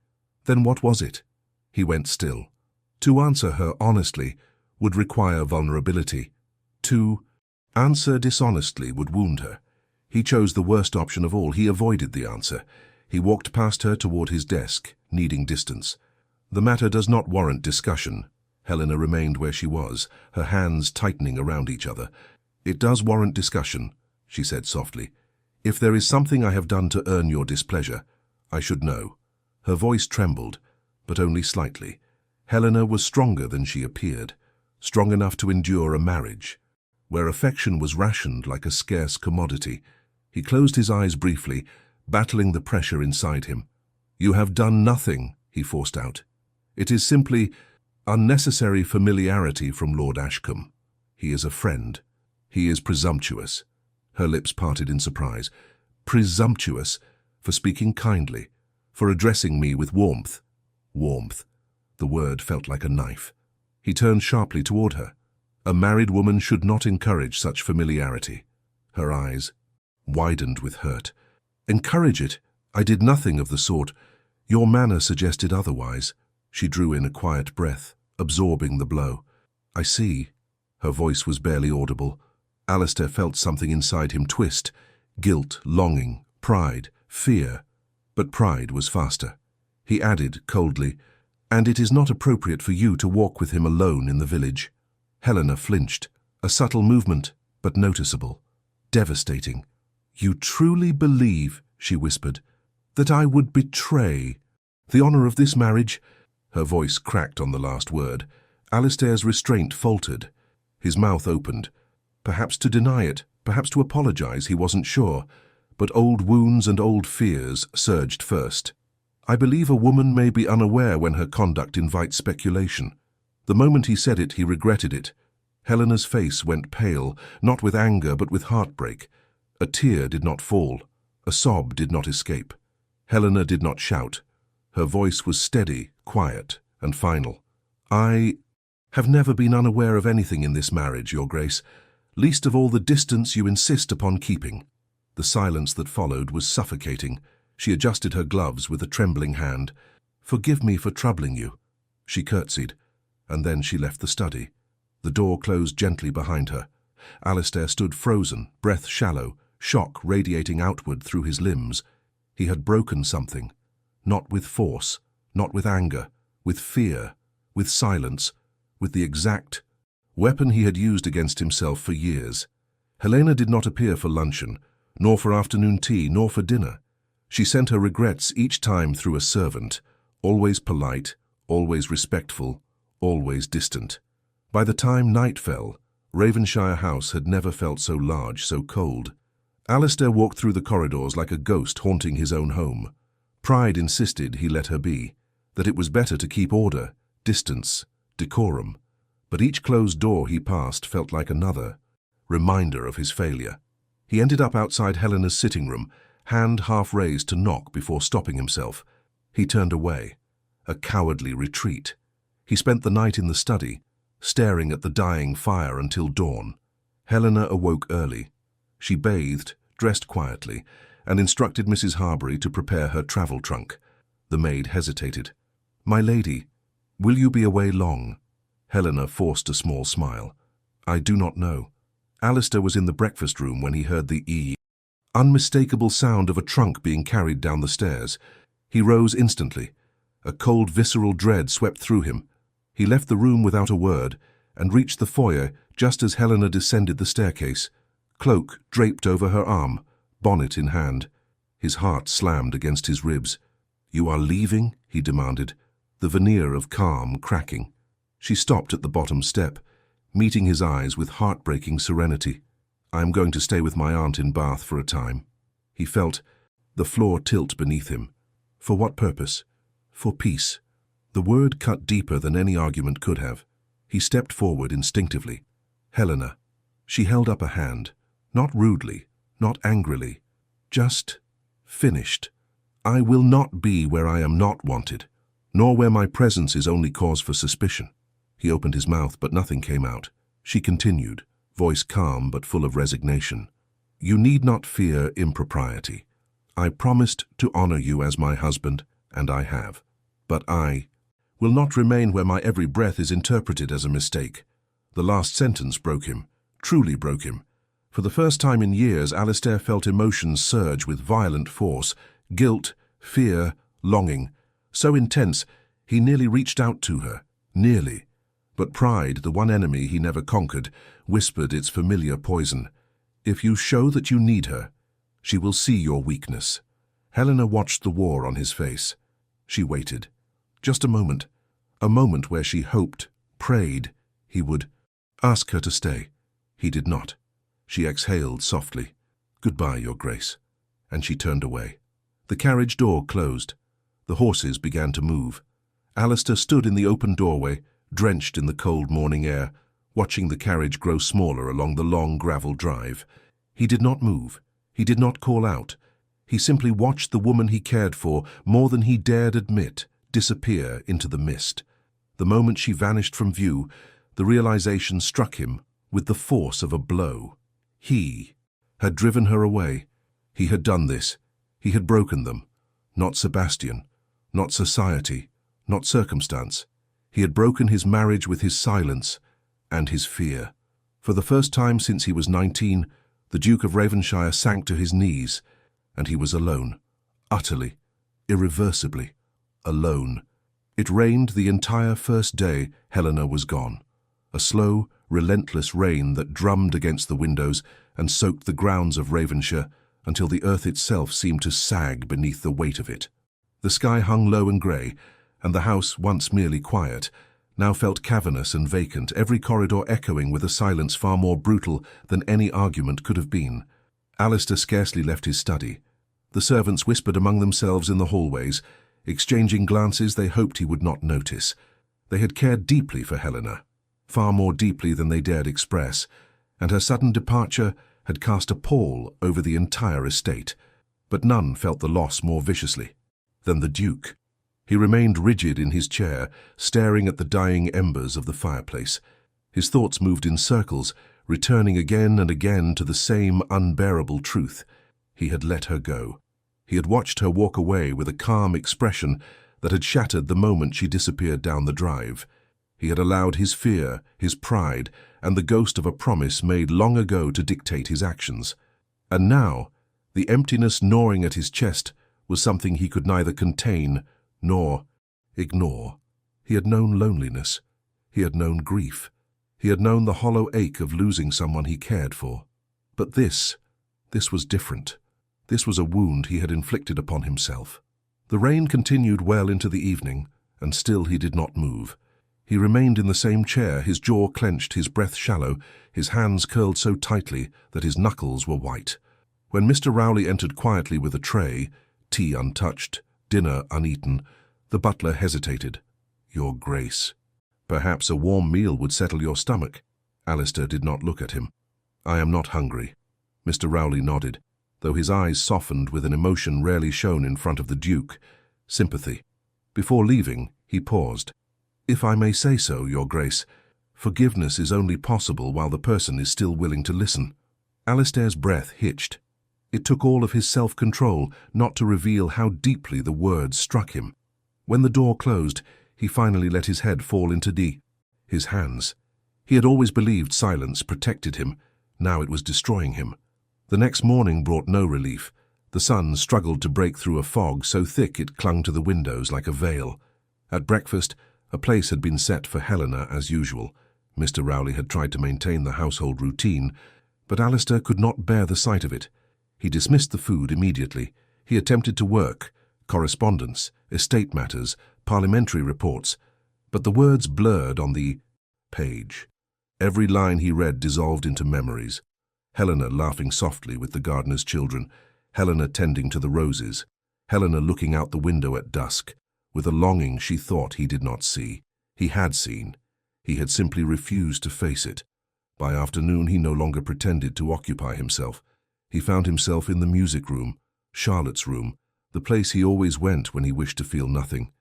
"Then what was it?" He went still. To answer her honestly would require vulnerability. To answer dishonestly would wound her. He chose the worst option of all. He avoided the answer. He walked past her toward his desk, needing distance. "The matter does not warrant discussion." Helena remained where she was, her hands tightening around each other. "It does warrant discussion," she said softly. "If there is something I have done to earn your displeasure, I should know." Her voice trembled, but only slightly. Helena was stronger than she appeared, strong enough to endure a marriage, where affection was rationed like a scarce commodity. He closed his eyes briefly, battling the pressure inside him. "You have done nothing," he forced out. "It is simply unnecessary familiarity from Lord Ashcombe. He is a friend. He is presumptuous." Her lips parted in surprise. "Presumptuous for speaking kindly, for addressing me with warmth." Warmth. The word felt like a knife. He turned sharply toward her. A married woman should not encourage such familiarity. Her eyes widened with hurt. "Encourage it? I did nothing of the sort. Your manner suggested otherwise." She drew in a quiet breath, absorbing the blow. "I see." Her voice was barely audible. Alistair felt something inside him twist. Guilt, longing, pride, fear. But pride was faster. He added coldly, "And it is not appropriate for you to walk with him alone in the village." Helena flinched. A subtle movement, but noticeable. Devastating. "You truly believe," she whispered, "that I would betray the honor of this marriage?" Her voice cracked on the last word. Alistair's restraint faltered. His mouth opened. Perhaps to deny it, perhaps to apologize, he wasn't sure. But old wounds and old fears surged first. "I believe a woman may be unaware when her conduct invites speculation." The moment he said it, he regretted it. Helena's face went pale, not with anger but with heartbreak. A tear did not fall. A sob did not escape. Helena did not shout. Her voice was steady, quiet, and final. "I have never been unaware of anything in this marriage, Your Grace, least of all the distance you insist upon keeping." The silence that followed was suffocating. She adjusted her gloves with a trembling hand. "Forgive me for troubling you." She curtsied, and then she left the study. The door closed gently behind her. Alistair stood frozen, breath shallow, shock radiating outward through his limbs. He had broken something. Not with force, not with anger, with fear, with silence, with the exact weapon he had used against himself for years. Helena did not appear for luncheon, nor for afternoon tea, nor for dinner. She sent her regrets each time through a servant, always polite, always respectful, always distant. By the time night fell, Ravenshire House had never felt so large, so cold. Alistair walked through the corridors like a ghost haunting his own home. Pride insisted he let her be, that it was better to keep order, distance, decorum. But each closed door he passed felt like another reminder of his failure. He ended up outside Helena's sitting room, hand half raised to knock before stopping himself. He turned away. A cowardly retreat. He spent the night in the study, staring at the dying fire until dawn. Helena awoke early. She bathed, dressed quietly, and instructed Mrs. Harbury to prepare her travel trunk. The maid hesitated. "My lady, will you be away long?" Helena forced a small smile. "I do not know." Alistair was in the breakfast room when he heard the unmistakable sound of a trunk being carried down the stairs. He rose instantly. A cold, visceral dread swept through him. He left the room without a word and reached the foyer just as Helena descended the staircase, cloak draped over her arm, bonnet in hand. His heart slammed against his ribs. "You are leaving?" he demanded, the veneer of calm cracking. She stopped at the bottom step, meeting his eyes with heartbreaking serenity. "I am going to stay with my aunt in Bath for a time." He felt the floor tilt beneath him. For what purpose? For peace. The word cut deeper than any argument could have. He stepped forward instinctively. "Helena." She held up a hand, not rudely, not angrily, just finished. "I will not be where I am not wanted, nor where my presence is only cause for suspicion." He opened his mouth, but nothing came out. She continued, voice calm but full of resignation. "You need not fear impropriety. I promised to honor you as my husband, and I have. But I will not remain where my every breath is interpreted as a mistake." The last sentence broke him, truly broke him. For the first time in years, Alistair felt emotions surge with violent force, guilt, fear, longing. So intense, he nearly reached out to her, nearly. But pride, the one enemy he never conquered, whispered its familiar poison. "If you show that you need her, she will see your weakness." Helena watched the war on his face. She waited. Just a moment. A moment where she hoped, prayed, he would ask her to stay. He did not. She exhaled softly. "Goodbye, Your Grace," and she turned away. The carriage door closed. The horses began to move. Alistair stood in the open doorway, drenched in the cold morning air, watching the carriage grow smaller along the long gravel drive. He did not move. He did not call out. He simply watched the woman he cared for more than he dared admit disappear into the mist. The moment she vanished from view, the realization struck him with the force of a blow. He had driven her away. He had done this. He had broken them. Not Sebastian, not society, not circumstance. He had broken his marriage with his silence and his fear. For the first time since he was 19, the Duke of Ravenshire sank to his knees, and he was alone, utterly, irreversibly, alone. It rained the entire first day Helena was gone. A slow, relentless rain that drummed against the windows and soaked the grounds of Ravenshire until the earth itself seemed to sag beneath the weight of it. The sky hung low and grey, and the house, once merely quiet, now felt cavernous and vacant, every corridor echoing with a silence far more brutal than any argument could have been. Alistair scarcely left his study. The servants whispered among themselves in the hallways, exchanging glances they hoped he would not notice. They had cared deeply for Helena, far more deeply than they dared express, and her sudden departure had cast a pall over the entire estate. But none felt the loss more viciously than the Duke. He remained rigid in his chair, staring at the dying embers of the fireplace. His thoughts moved in circles, returning again and again to the same unbearable truth. He had let her go. He had watched her walk away with a calm expression that had shattered the moment she disappeared down the drive. He had allowed his fear, his pride, and the ghost of a promise made long ago to dictate his actions. And now, the emptiness gnawing at his chest was something he could neither contain nor ignore. He had known loneliness. He had known grief. He had known the hollow ache of losing someone he cared for. But this was different. This was a wound he had inflicted upon himself. The rain continued well into the evening, and still he did not move. He remained in the same chair, his jaw clenched, his breath shallow, his hands curled so tightly that his knuckles were white. When Mr. Rowley entered quietly with a tray, tea untouched, dinner uneaten, the butler hesitated. "Your Grace, perhaps a warm meal would settle your stomach." Alistair did not look at him. "I am not hungry." Mr. Rowley nodded, though his eyes softened with an emotion rarely shown in front of the Duke, sympathy. Before leaving, he paused. "If I may say so, Your Grace, forgiveness is only possible while the person is still willing to listen." Alistair's breath hitched. It took all of his self-control not to reveal how deeply the words struck him. When the door closed, he finally let his head fall into his hands. He had always believed silence protected him. Now it was destroying him. The next morning brought no relief. The sun struggled to break through a fog so thick it clung to the windows like a veil. At breakfast, a place had been set for Helena as usual. Mr. Rowley had tried to maintain the household routine, but Alistair could not bear the sight of it. He dismissed the food immediately. He attempted to work, correspondence, estate matters, parliamentary reports, but the words blurred on the page. Every line he read dissolved into memories. Helena laughing softly with the gardener's children, Helena tending to the roses, Helena looking out the window at dusk, with a longing she thought he did not see. He had seen. He had simply refused to face it. By afternoon he no longer pretended to occupy himself. He found himself in the music room, Charlotte's room, the place he always went when he wished to feel nothing.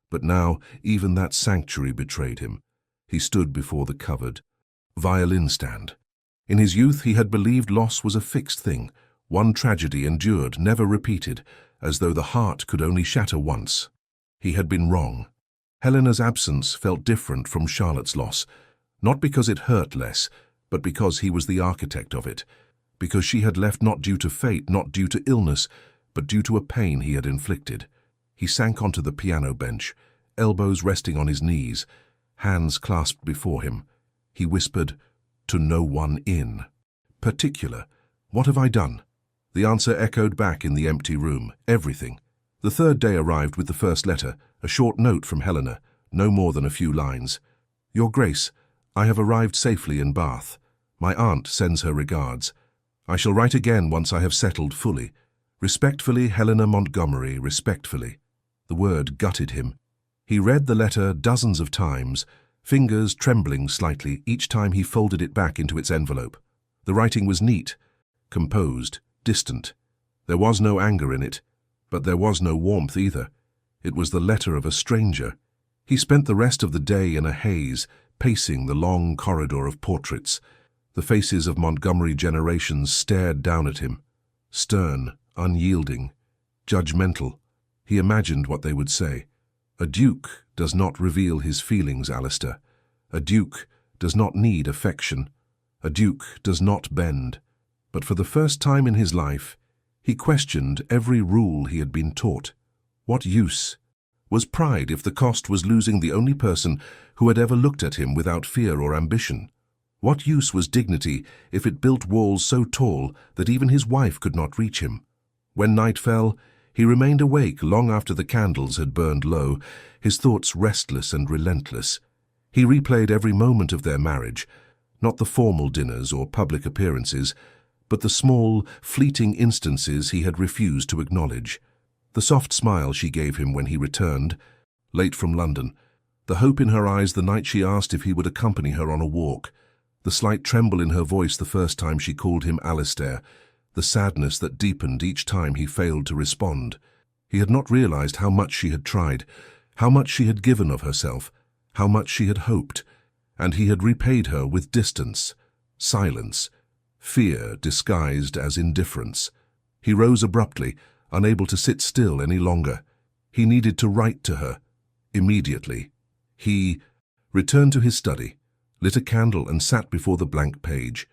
But now even that sanctuary betrayed him. He stood before the covered violin stand. In his youth he had believed loss was a fixed thing, one tragedy endured, never repeated, as though the heart could only shatter once. He had been wrong. Helena's absence felt different from Charlotte's loss, not because it hurt less, but because he was the architect of it, because she had left not due to fate, not due to illness, but due to a pain he had inflicted. He sank onto the piano bench, elbows resting on his knees, hands clasped before him. He whispered, "To no one in particular. What have I done?" The answer echoed back in the empty room. Everything. The third day arrived with the first letter, a short note from Helena, no more than a few lines. Your Grace, I have arrived safely in Bath. My aunt sends her regards. I shall write again once I have settled fully. Respectfully, Helena Montgomery, respectfully. The word gutted him. He read the letter dozens of times, fingers trembling slightly each time he folded it back into its envelope. The writing was neat, composed, distant. There was no anger in it, but there was no warmth either. It was the letter of a stranger. He spent the rest of the day in a haze, pacing the long corridor of portraits. The faces of Montgomery generations stared down at him, stern, unyielding, judgmental. He imagined what they would say. A duke does not reveal his feelings, Alistair. A duke does not need affection. A duke does not bend. But for the first time in his life, he questioned every rule he had been taught. What use was pride if the cost was losing the only person who had ever looked at him without fear or ambition? What use was dignity if it built walls so tall that even his wife could not reach him? When night fell, he remained awake long after the candles had burned low, his thoughts restless and relentless. He replayed every moment of their marriage, not the formal dinners or public appearances, but the small, fleeting instances he had refused to acknowledge. The soft smile she gave him when he returned, late from London, the hope in her eyes the night she asked if he would accompany her on a walk, the slight tremble in her voice the first time she called him Alistair, the sadness that deepened each time he failed to respond. He had not realized how much she had tried, how much she had given of herself, how much she had hoped, and he had repaid her with distance, silence, fear disguised as indifference. He rose abruptly, unable to sit still any longer. He needed to write to her, immediately. He returned to his study, lit a candle and sat before the blank page.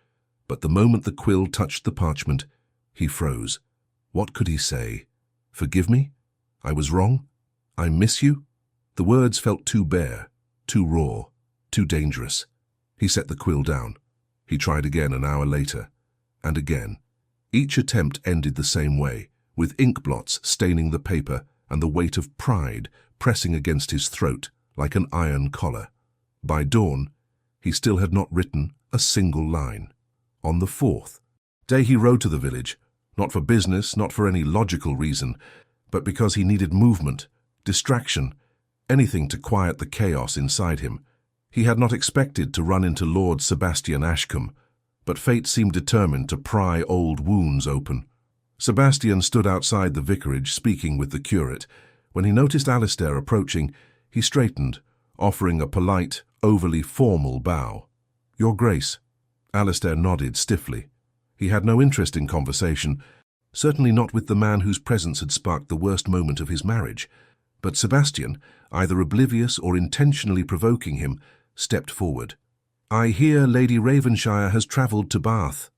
But the moment the quill touched the parchment, he froze. What could he say? Forgive me? I was wrong? I miss you? The words felt too bare, too raw, too dangerous. He set the quill down. He tried again an hour later, and again. Each attempt ended the same way, with ink blots staining the paper and the weight of pride pressing against his throat like an iron collar. By dawn, he still had not written a single line. On the fourth day he rode to the village, not for business, not for any logical reason, but because he needed movement, distraction, anything to quiet the chaos inside him. He had not expected to run into Lord Sebastian Ashcombe, but fate seemed determined to pry old wounds open. Sebastian stood outside the vicarage speaking with the curate. When he noticed Alistair approaching, he straightened, offering a polite, overly formal bow. Your Grace. Alistair nodded stiffly. He had no interest in conversation, certainly not with the man whose presence had sparked the worst moment of his marriage. But Sebastian, either oblivious or intentionally provoking him, stepped forward. I hear Lady Ravenshire has travelled to Bath.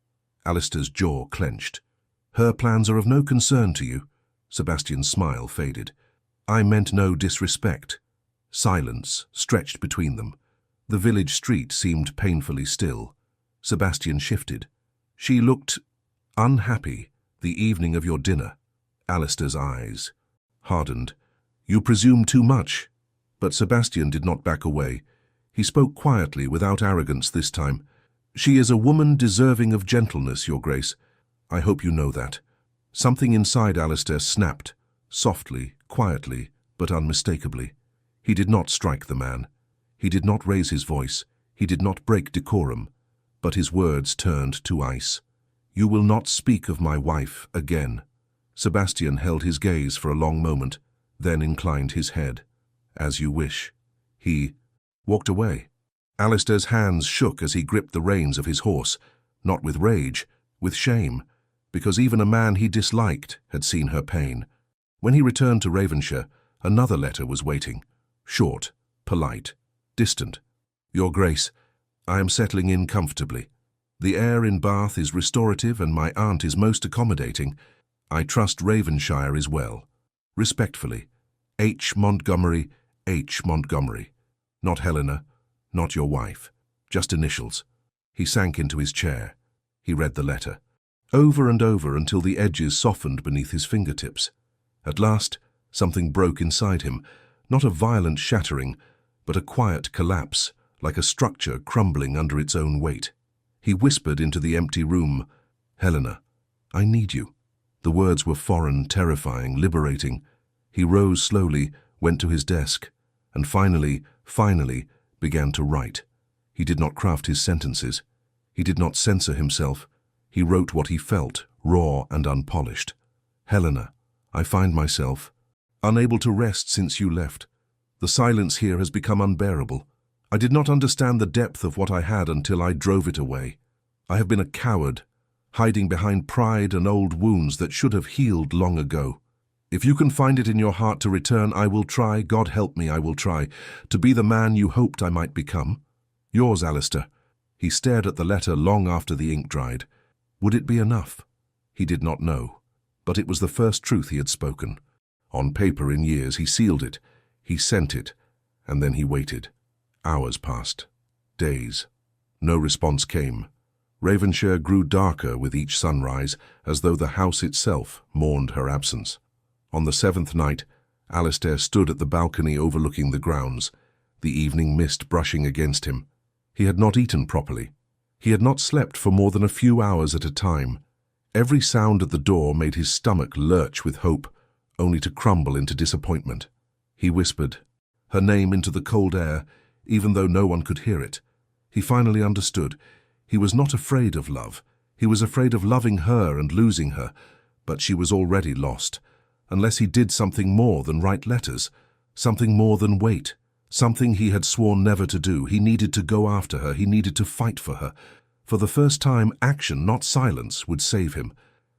Alistair's jaw clenched. Her plans are of no concern to you. Sebastian's smile faded. I meant no disrespect. Silence stretched between them. The village street seemed painfully still. Sebastian shifted. She looked unhappy the evening of your dinner. Alistair's eyes hardened. You presume too much. But Sebastian did not back away. He spoke quietly, without arrogance this time. She is a woman deserving of gentleness, Your Grace. I hope you know that. Something inside Alistair snapped, softly, quietly, but unmistakably. He did not strike the man. He did not raise his voice. He did not break decorum. But his words turned to ice. You will not speak of my wife again. Sebastian held his gaze for a long moment, then inclined his head. As you wish. He walked away. Alistair's hands shook as he gripped the reins of his horse, not with rage, with shame, because even a man he disliked had seen her pain. When he returned to Ravenshire, another letter was waiting. Short, polite, distant. Your Grace, I am settling in comfortably. The air in Bath is restorative and my aunt is most accommodating. I trust Ravenshire is well. Respectfully, H. Montgomery, H. Montgomery. Not Helena, not your wife. Just initials. He sank into his chair. He read the letter. Over and over until the edges softened beneath his fingertips. At last, something broke inside him. Not a violent shattering, but a quiet collapse, like a structure crumbling under its own weight. He whispered into the empty room, "Helena, I need you." The words were foreign, terrifying, liberating. He rose slowly, went to his desk, and finally, began to write. He did not craft his sentences. He did not censor himself. He wrote what he felt, raw and unpolished. "Helena, I find myself unable to rest since you left. The silence here has become unbearable. I did not understand the depth of what I had until I drove it away. I have been a coward, hiding behind pride and old wounds that should have healed long ago. If you can find it in your heart to return, I will try, God help me, I will try, to be the man you hoped I might become. Yours, Alistair." He stared at the letter long after the ink dried. Would it be enough? He did not know, but it was the first truth he had spoken. On paper in years, he sealed it, he sent it, and then he waited. Hours passed. Days. No response came. Ravenshire grew darker with each sunrise, as though the house itself mourned her absence. On the seventh night, Alistair stood at the balcony overlooking the grounds, the evening mist brushing against him. He had not eaten properly. He had not slept for more than a few hours at a time. Every sound at the door made his stomach lurch with hope, only to crumble into disappointment. He whispered her name into the cold air, even though no one could hear it. He finally understood. He was not afraid of love. He was afraid of loving her and losing her, but she was already lost, unless he did something more than write letters, something more than wait, something he had sworn never to do. He needed to go after her. He needed to fight for her. For the first time, action, not silence, would save him.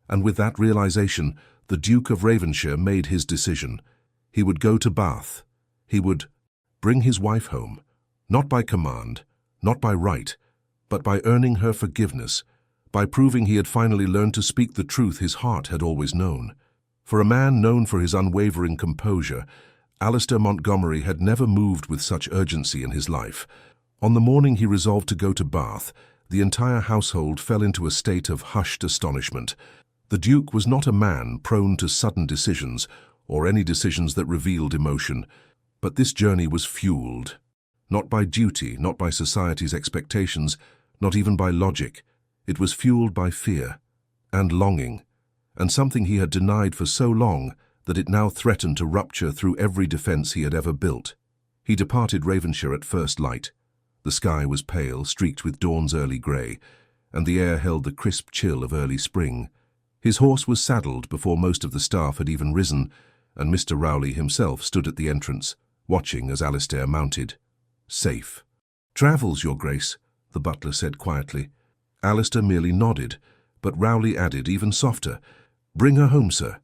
And with that realization, the Duke of Ravenshire made his decision. He would go to Bath. He would bring his wife home, not by command, not by right, but by earning her forgiveness, by proving he had finally learned to speak the truth his heart had always known. For a man known for his unwavering composure, Alistair Montgomery had never moved with such urgency in his life. On the morning he resolved to go to Bath, the entire household fell into a state of hushed astonishment. The Duke was not a man prone to sudden decisions, or any decisions that revealed emotion, but this journey was fueled, not by duty, not by society's expectations, not even by logic. It was fueled by fear and longing, and something he had denied for so long that it now threatened to rupture through every defense he had ever built. He departed Ravenshire at first light. The sky was pale, streaked with dawn's early grey, and the air held the crisp chill of early spring. His horse was saddled before most of the staff had even risen, and Mr. Rowley himself stood at the entrance, watching as Alistair mounted. "Safe. Travels, Your Grace," the butler said quietly. Alistair merely nodded, but Rowley added even softer, "Bring her home, sir."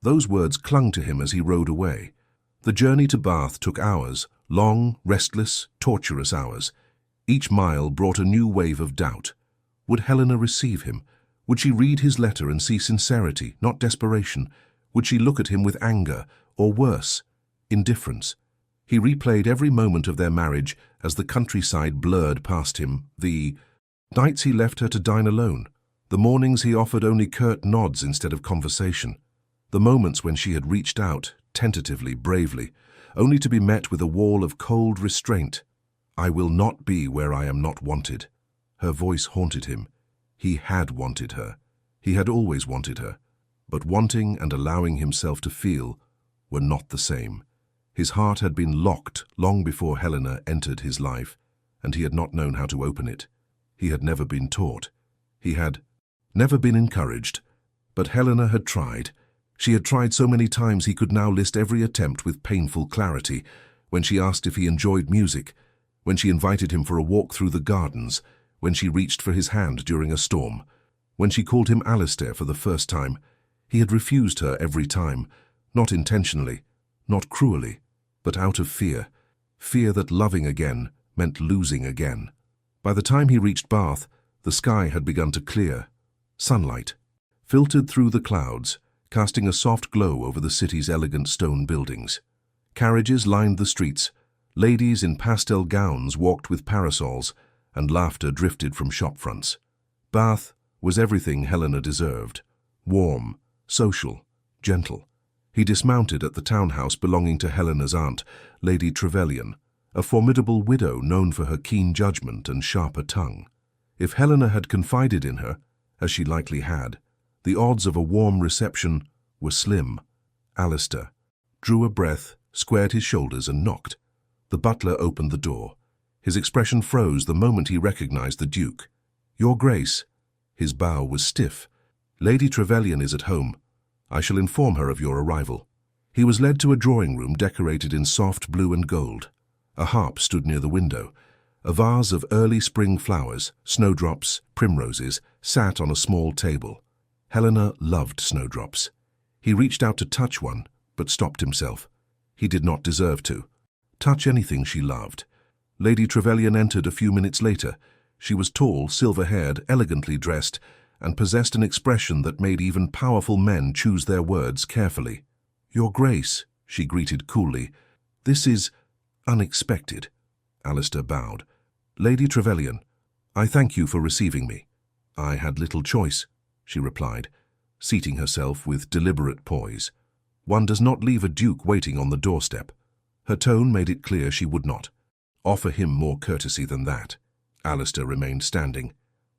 Those words clung to him as he rode away. The journey to Bath took hours, long, restless, torturous hours. Each mile brought a new wave of doubt. Would Helena receive him? Would she read his letter and see sincerity, not desperation? Would she look at him with anger, or worse, indifference? He replayed every moment of their marriage as the countryside blurred past him, the nights he left her to dine alone, the mornings he offered only curt nods instead of conversation, the moments when she had reached out, tentatively, bravely, only to be met with a wall of cold restraint. "I will not be where I am not wanted." Her voice haunted him. He had wanted her. He had always wanted her. But wanting and allowing himself to feel were not the same. His heart had been locked long before Helena entered his life, and he had not known how to open it. He had never been taught. He had never been encouraged. But Helena had tried. She had tried so many times he could now list every attempt with painful clarity. When she asked if he enjoyed music, when she invited him for a walk through the gardens, when she reached for his hand during a storm, when she called him Alistair for the first time. He had refused her every time, not intentionally, not cruelly, but out of fear. Fear that loving again meant losing again. By the time he reached Bath, the sky had begun to clear. Sunlight filtered through the clouds, casting a soft glow over the city's elegant stone buildings. Carriages lined the streets. Ladies in pastel gowns walked with parasols, and laughter drifted from shop fronts. Bath was everything Helena deserved. Warm, social, gentle. He dismounted at the townhouse belonging to Helena's aunt, Lady Trevelyan. a formidable widow known for her keen judgment and sharper tongue. If Helena had confided in her, as she likely had, the odds of a warm reception were slim. Alistair drew a breath, squared his shoulders and knocked. The butler opened the door. His expression froze the moment he recognized the Duke. "Your Grace." His bow was stiff. "Lady Trevelyan is at home. I shall inform her of your arrival." He was led to a drawing room decorated in soft blue and gold. A harp stood near the window. A vase of early spring flowers, snowdrops, primroses, sat on a small table. Helena loved snowdrops. He reached out to touch one, but stopped himself. He did not deserve to. Touch anything she loved. Lady Trevelyan entered a few minutes later. She was tall, silver-haired, elegantly dressed, and possessed an expression that made even powerful men choose their words carefully. "Your Grace," she greeted coolly. "This is unexpected." Alistair bowed. "Lady Trevelyan, I thank you for receiving me." "I had little choice," she replied, seating herself with deliberate poise. "One does not leave a duke waiting on the doorstep." Her tone made it clear she would not offer him more courtesy than that. Alistair remained standing.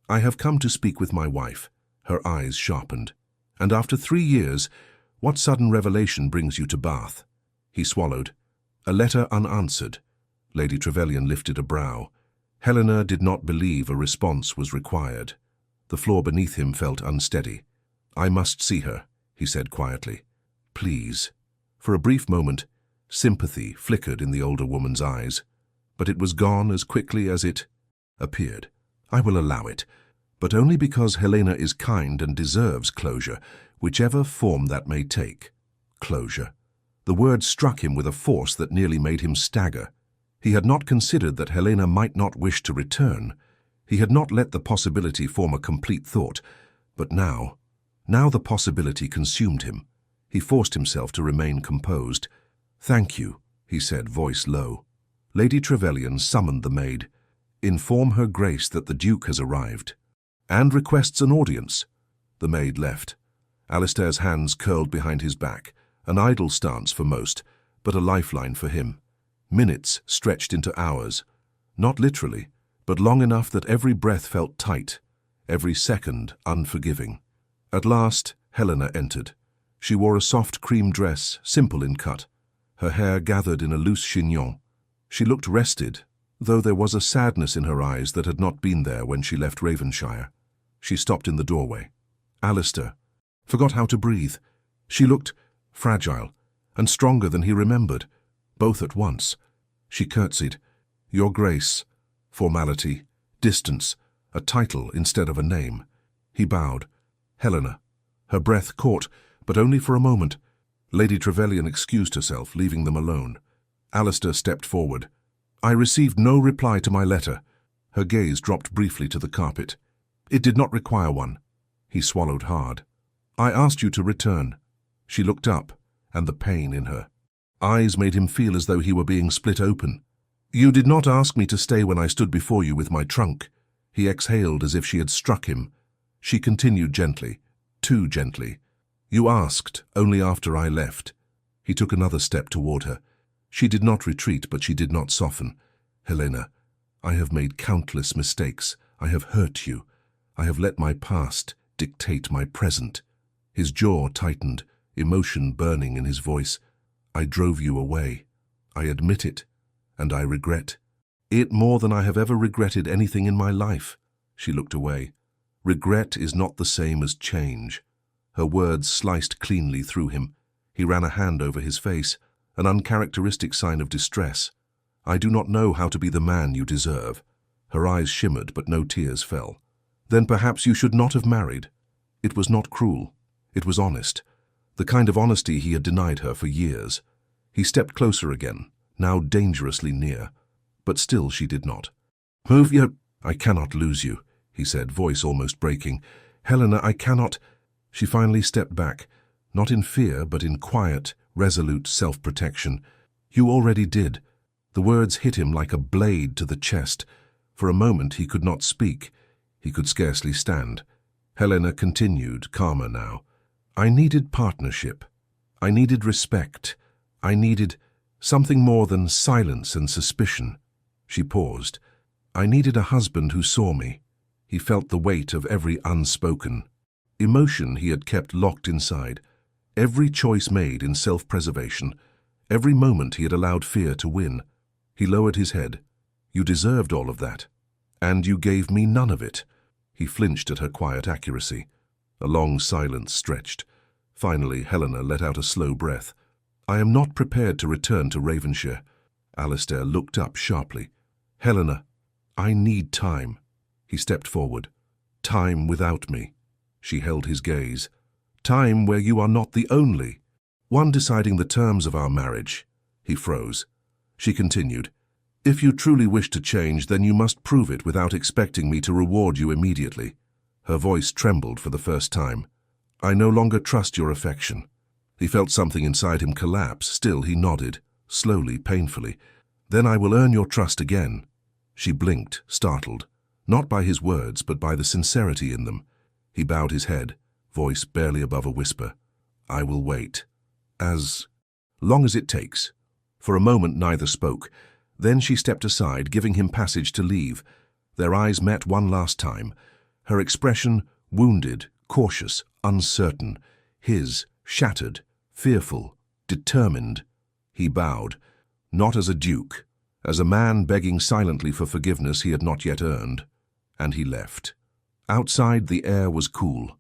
"I have come to speak with my wife." Her eyes sharpened. "And after 3 years, what sudden revelation brings you to Bath?" He swallowed. "A letter unanswered." Lady Trevelyan lifted a brow. Helena did not believe a response was required. The floor beneath him felt unsteady. "I must see her," he said quietly. "Please." For a brief moment, sympathy flickered in the older woman's eyes, but it was gone as quickly as it appeared. "I will allow it, but only because Helena is kind and deserves closure, whichever form that may take." Closure. The word struck him with a force that nearly made him stagger. He had not considered that Helena might not wish to return. He had not let the possibility form a complete thought, but now the possibility consumed him. He forced himself to remain composed. "Thank you," he said, voice low. Lady Trevelyan summoned the maid. "Inform her Grace that the Duke has arrived." "And requests an audience." The maid left. Alistair's hands curled behind his back, an idle stance for most, but a lifeline for him. Minutes stretched into hours, not literally, but long enough that every breath felt tight, every second unforgiving. At last, Helena entered. She wore a soft cream dress, simple in cut, her hair gathered in a loose chignon. She looked rested, though there was a sadness in her eyes that had not been there when she left Ravenshire. She stopped in the doorway. Alistair forgot how to breathe. She looked fragile and stronger than he remembered, both at once. She curtsied. "Your Grace." Formality, distance, a title instead of a name. He bowed. "Helena." Her breath caught, but only for a moment. Lady Trevelyan excused herself, leaving them alone. Alistair stepped forward. "I received no reply to my letter." Her gaze dropped briefly to the carpet. "It did not require one." He swallowed hard. "I asked you to return." She looked up, and the pain in her eyes made him feel as though he were being split open. "You did not ask me to stay when I stood before you with my trunk." He exhaled as if she had struck him. She continued gently, too gently. "You asked only after I left." He took another step toward her. She did not retreat, but she did not soften. "Helena, I have made countless mistakes. I have hurt you. I have let my past dictate my present." His jaw tightened, emotion burning in his voice. "I drove you away. I admit it, and I regret it more than I have ever regretted anything in my life." She looked away. "Regret is not the same as change." Her words sliced cleanly through him. He ran a hand over his face, an uncharacteristic sign of distress. "I do not know how to be the man you deserve." Her eyes shimmered, but no tears fell. "Then perhaps you should not have married." It was not cruel. It was honest. The kind of honesty he had denied her for years. He stepped closer again, now dangerously near. But still she did not. "Move your—" "I cannot lose you," he said, voice almost breaking. "Helena, I cannot—" She finally stepped back, not in fear, but in quiet, resolute self-protection. "You already did." The words hit him like a blade to the chest. For a moment he could not speak. He could scarcely stand. Helena continued, calmer now. "I needed partnership. I needed respect. I needed—" Something more than silence and suspicion. She paused. I needed a husband who saw me. He felt the weight of every unspoken emotion he had kept locked inside, every choice made in self-preservation, every moment he had allowed fear to win. He lowered his head. You deserved all of that. And you gave me none of it. He flinched at her quiet accuracy. A long silence stretched. Finally, Helena let out a slow breath. I am not prepared to return to Ravenshire. Alistair looked up sharply. Helena, I need time. He stepped forward. Time without me. She held his gaze. Time where you are not the only one deciding the terms of our marriage. He froze. She continued. If you truly wish to change, then you must prove it without expecting me to reward you immediately. Her voice trembled for the first time. I no longer trust your affection. He felt something inside him collapse. Still he nodded, slowly, painfully. Then I will earn your trust again. She blinked, startled, not by his words, but by the sincerity in them. He bowed his head, voice barely above a whisper. I will wait. As long as it takes. For a moment neither spoke. Then she stepped aside, giving him passage to leave. Their eyes met one last time. Her expression wounded, cautious, uncertain. His shattered, fearful, determined. He bowed, not as a duke, as a man begging silently for forgiveness he had not yet earned. And he left. Outside the air was cool.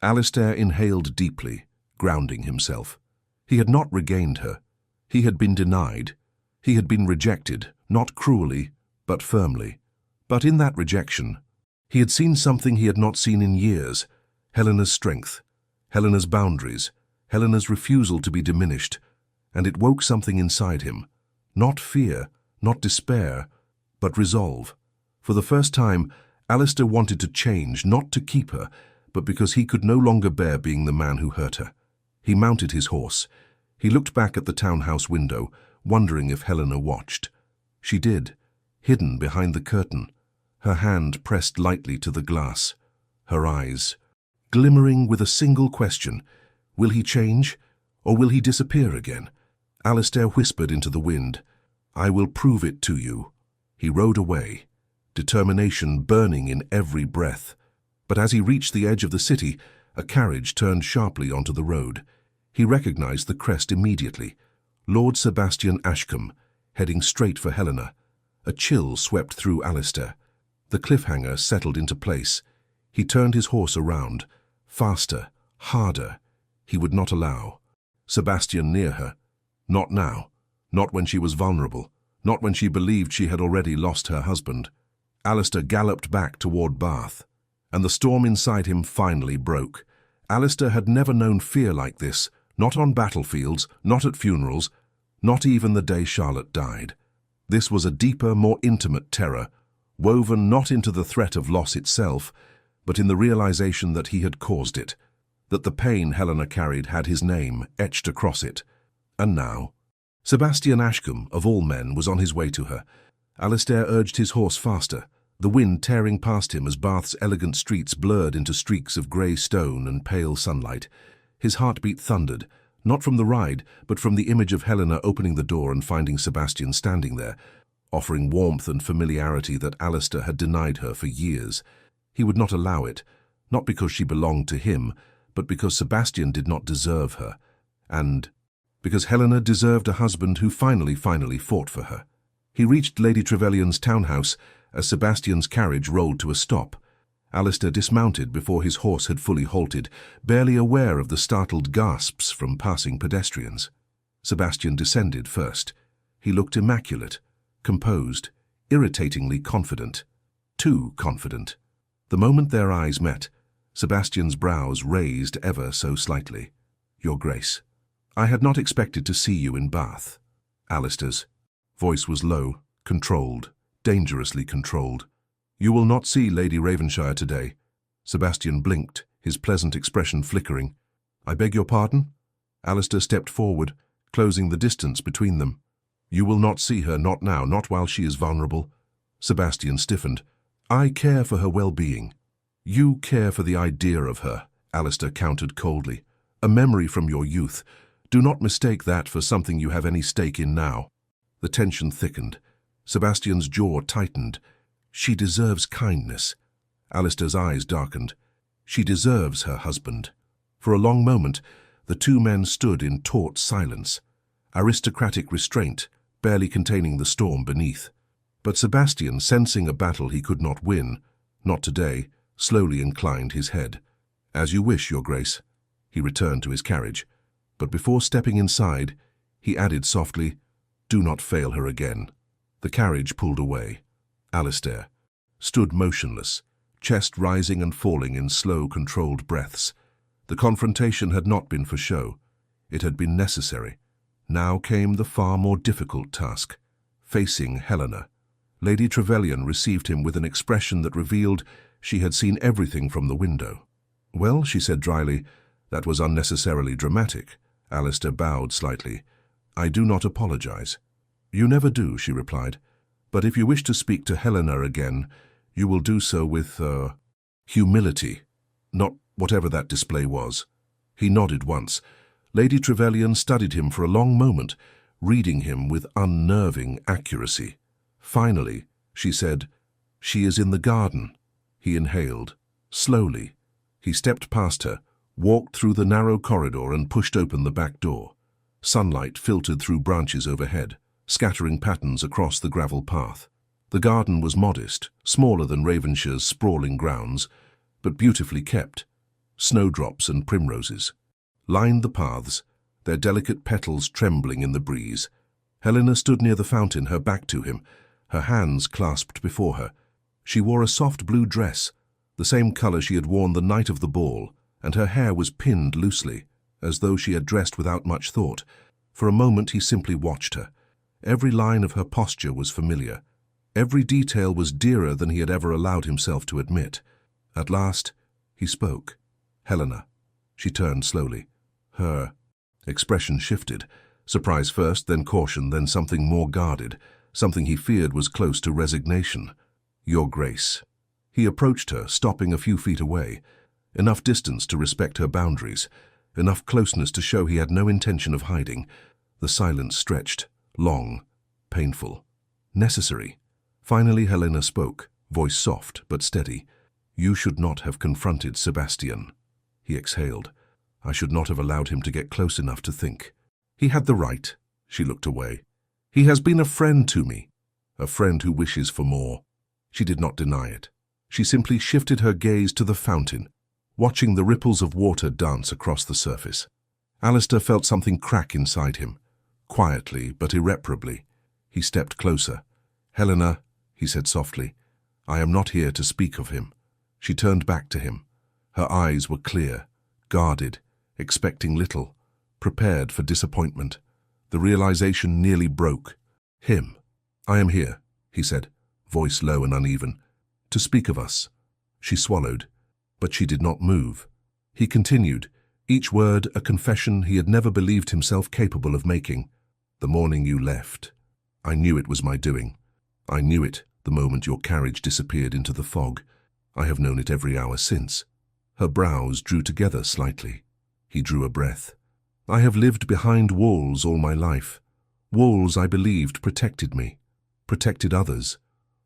Alistair inhaled deeply, grounding himself. He had not regained her. He had been denied. He had been rejected, not cruelly, but firmly. But in that rejection, he had seen something he had not seen in years. Helena's strength, Helena's boundaries, Helena's refusal to be diminished. And it woke something inside him. Not fear, not despair, but resolve. For the first time, Alistair wanted to change, not to keep her, but because he could no longer bear being the man who hurt her. He mounted his horse. He looked back at the townhouse window, wondering if Helena watched. She did, hidden behind the curtain, her hand pressed lightly to the glass, her eyes glimmering with a single question. Will he change, or will he disappear again? Alistair whispered into the wind. I will prove it to you. He rode away, determination burning in every breath. But as he reached the edge of the city, a carriage turned sharply onto the road. He recognized the crest immediately. Lord Sebastian Ashcombe, heading straight for Helena. A chill swept through Alistair. The cliffhanger settled into place. He turned his horse around. Faster, harder. He would not allow Sebastian near her. Not now. Not when she was vulnerable. Not when she believed she had already lost her husband. Alistair galloped back toward Bath, and the storm inside him finally broke. Alistair had never known fear like this, not on battlefields, not at funerals, not even the day Charlotte died. This was a deeper, more intimate terror, woven not into the threat of loss itself, but in the realization that he had caused it, that the pain Helena carried had his name etched across it. And now, Sebastian Ashcombe, of all men, was on his way to her. Alistair urged his horse faster, the wind tearing past him as Bath's elegant streets blurred into streaks of grey stone and pale sunlight. His heartbeat thundered, not from the ride, but from the image of Helena opening the door and finding Sebastian standing there, offering warmth and familiarity that Alistair had denied her for years. He would not allow it, not because she belonged to him, but because Sebastian did not deserve her, and because Helena deserved a husband who finally fought for her. He reached Lady Trevelyan's townhouse as Sebastian's carriage rolled to a stop. Alistair dismounted before his horse had fully halted, barely aware of the startled gasps from passing pedestrians. Sebastian descended first. He looked immaculate, composed, irritatingly confident. Too confident. The moment their eyes met, Sebastian's brows raised ever so slightly. Your Grace, I had not expected to see you in Bath. Alistair's voice was low, controlled, dangerously controlled. You will not see Lady Ravenshire today. Sebastian blinked, his pleasant expression flickering. I beg your pardon? Alistair stepped forward, closing the distance between them. You will not see her, not now, not while she is vulnerable. Sebastian stiffened. I care for her well-being. You care for the idea of her, Alistair countered coldly. A memory from your youth. Do not mistake that for something you have any stake in now. The tension thickened. Sebastian's jaw tightened. She deserves kindness. Alistair's eyes darkened. She deserves her husband. For a long moment, the two men stood in taut silence, aristocratic restraint barely containing the storm beneath. But Sebastian, sensing a battle he could not win, not today, slowly inclined his head. "As you wish, Your Grace." He returned to his carriage, but before stepping inside, he added softly, "Do not fail her again." The carriage pulled away. Alistair stood motionless, chest rising and falling in slow, controlled breaths. The confrontation had not been for show. It had been necessary. Now came the far more difficult task, facing Helena. Lady Trevelyan received him with an expression that revealed she had seen everything from the window. "Well," she said dryly, "that was unnecessarily dramatic." Alistair bowed slightly. "I do not apologize." "You never do," she replied. "But if you wish to speak to Helena again, you will do so with, humility, not whatever that display was." He nodded once. Lady Trevelyan studied him for a long moment, reading him with unnerving accuracy. Finally, she said, "She is in the garden." He inhaled. Slowly, he stepped past her, walked through the narrow corridor and pushed open the back door. Sunlight filtered through branches overhead, scattering patterns across the gravel path. The garden was modest, smaller than Ravenshire's sprawling grounds, but beautifully kept. Snowdrops and primroses lined the paths, their delicate petals trembling in the breeze. Helena stood near the fountain, her back to him, her hands clasped before her. She wore a soft blue dress, the same color she had worn the night of the ball, and her hair was pinned loosely, as though she had dressed without much thought. For a moment he simply watched her. Every line of her posture was familiar. Every detail was dearer than he had ever allowed himself to admit. At last, he spoke. "Helena." She turned slowly. Her expression shifted. Surprise first, then caution, then something more guarded, something he feared was close to resignation. "Your Grace." He approached her, stopping a few feet away. Enough distance to respect her boundaries, enough closeness to show he had no intention of hiding. The silence stretched, long, painful, necessary. Finally Helena spoke, voice soft but steady. "You should not have confronted Sebastian." He exhaled. "I should not have allowed him to get close enough to think." "He had the right." She looked away. "He has been a friend to me." "A friend who wishes for more." She did not deny it. She simply shifted her gaze to the fountain, watching the ripples of water dance across the surface. Alistair felt something crack inside him. Quietly but irreparably, he stepped closer. "Helena," he said softly, "I am not here to speak of him." She turned back to him. Her eyes were clear, guarded, expecting little, prepared for disappointment. The realization nearly broke. "Him. I am here," he said, voice low and uneven, "to speak of us." She swallowed, but she did not move. He continued, each word a confession he had never believed himself capable of making. "The morning you left, I knew it was my doing. I knew it the moment your carriage disappeared into the fog. I have known it every hour since." Her brows drew together slightly. He drew a breath. "I have lived behind walls all my life. Walls I believed protected me, protected others,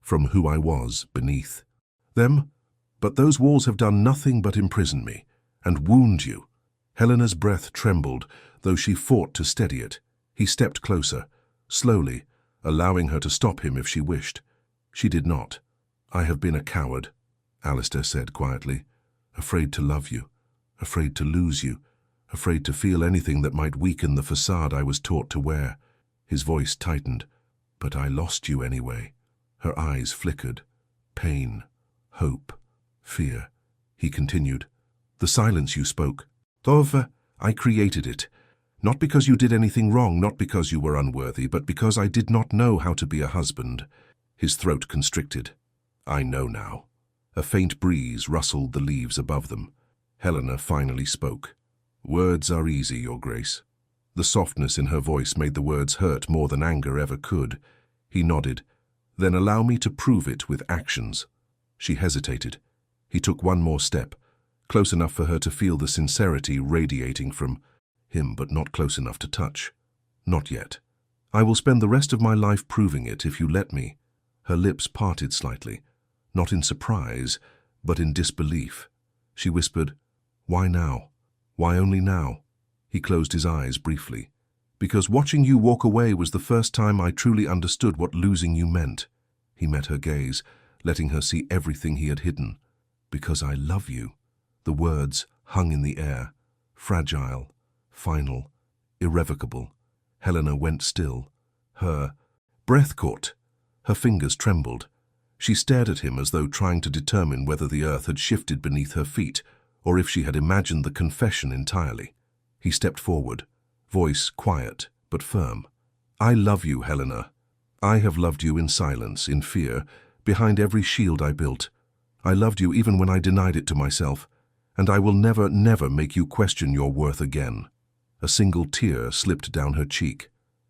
from who I was beneath them. But those walls have done nothing but imprison me, and wound you." Helena's breath trembled, though she fought to steady it. He stepped closer, slowly, allowing her to stop him if she wished. She did not. "I have been a coward," Alistair said quietly. "Afraid to love you, afraid to lose you, afraid to feel anything that might weaken the facade I was taught to wear." His voice tightened. "But I lost you anyway." Her eyes flickered. Pain, hope, fear. He continued. "The silence you spoke. Tove, I created it. Not because you did anything wrong, not because you were unworthy, but because I did not know how to be a husband." His throat constricted. "I know now." A faint breeze rustled the leaves above them. Helena finally spoke. "Words are easy, Your Grace." The softness in her voice made the words hurt more than anger ever could. He nodded. "Then allow me to prove it with actions." She hesitated. He took one more step, close enough for her to feel the sincerity radiating from Him, but not close enough to touch. Not yet. I will spend the rest of my life proving it if you let me. Her lips parted slightly, not in surprise, but in disbelief. She whispered, "Why now? Why only now?" He closed his eyes briefly. "Because watching you walk away was the first time I truly understood what losing you meant." He met her gaze, letting her see everything he had hidden. "Because I love you." The words hung in the air, fragile, final, irrevocable. Helena went still. Her breath caught. Her fingers trembled. She stared at him as though trying to determine whether the earth had shifted beneath her feet or if she had imagined the confession entirely. He stepped forward, voice quiet but firm. "I love you, Helena. I have loved you in silence, in fear, behind every shield I built. I loved you even when I denied it to myself, and I will never, never make you question your worth again." A single tear slipped down her cheek,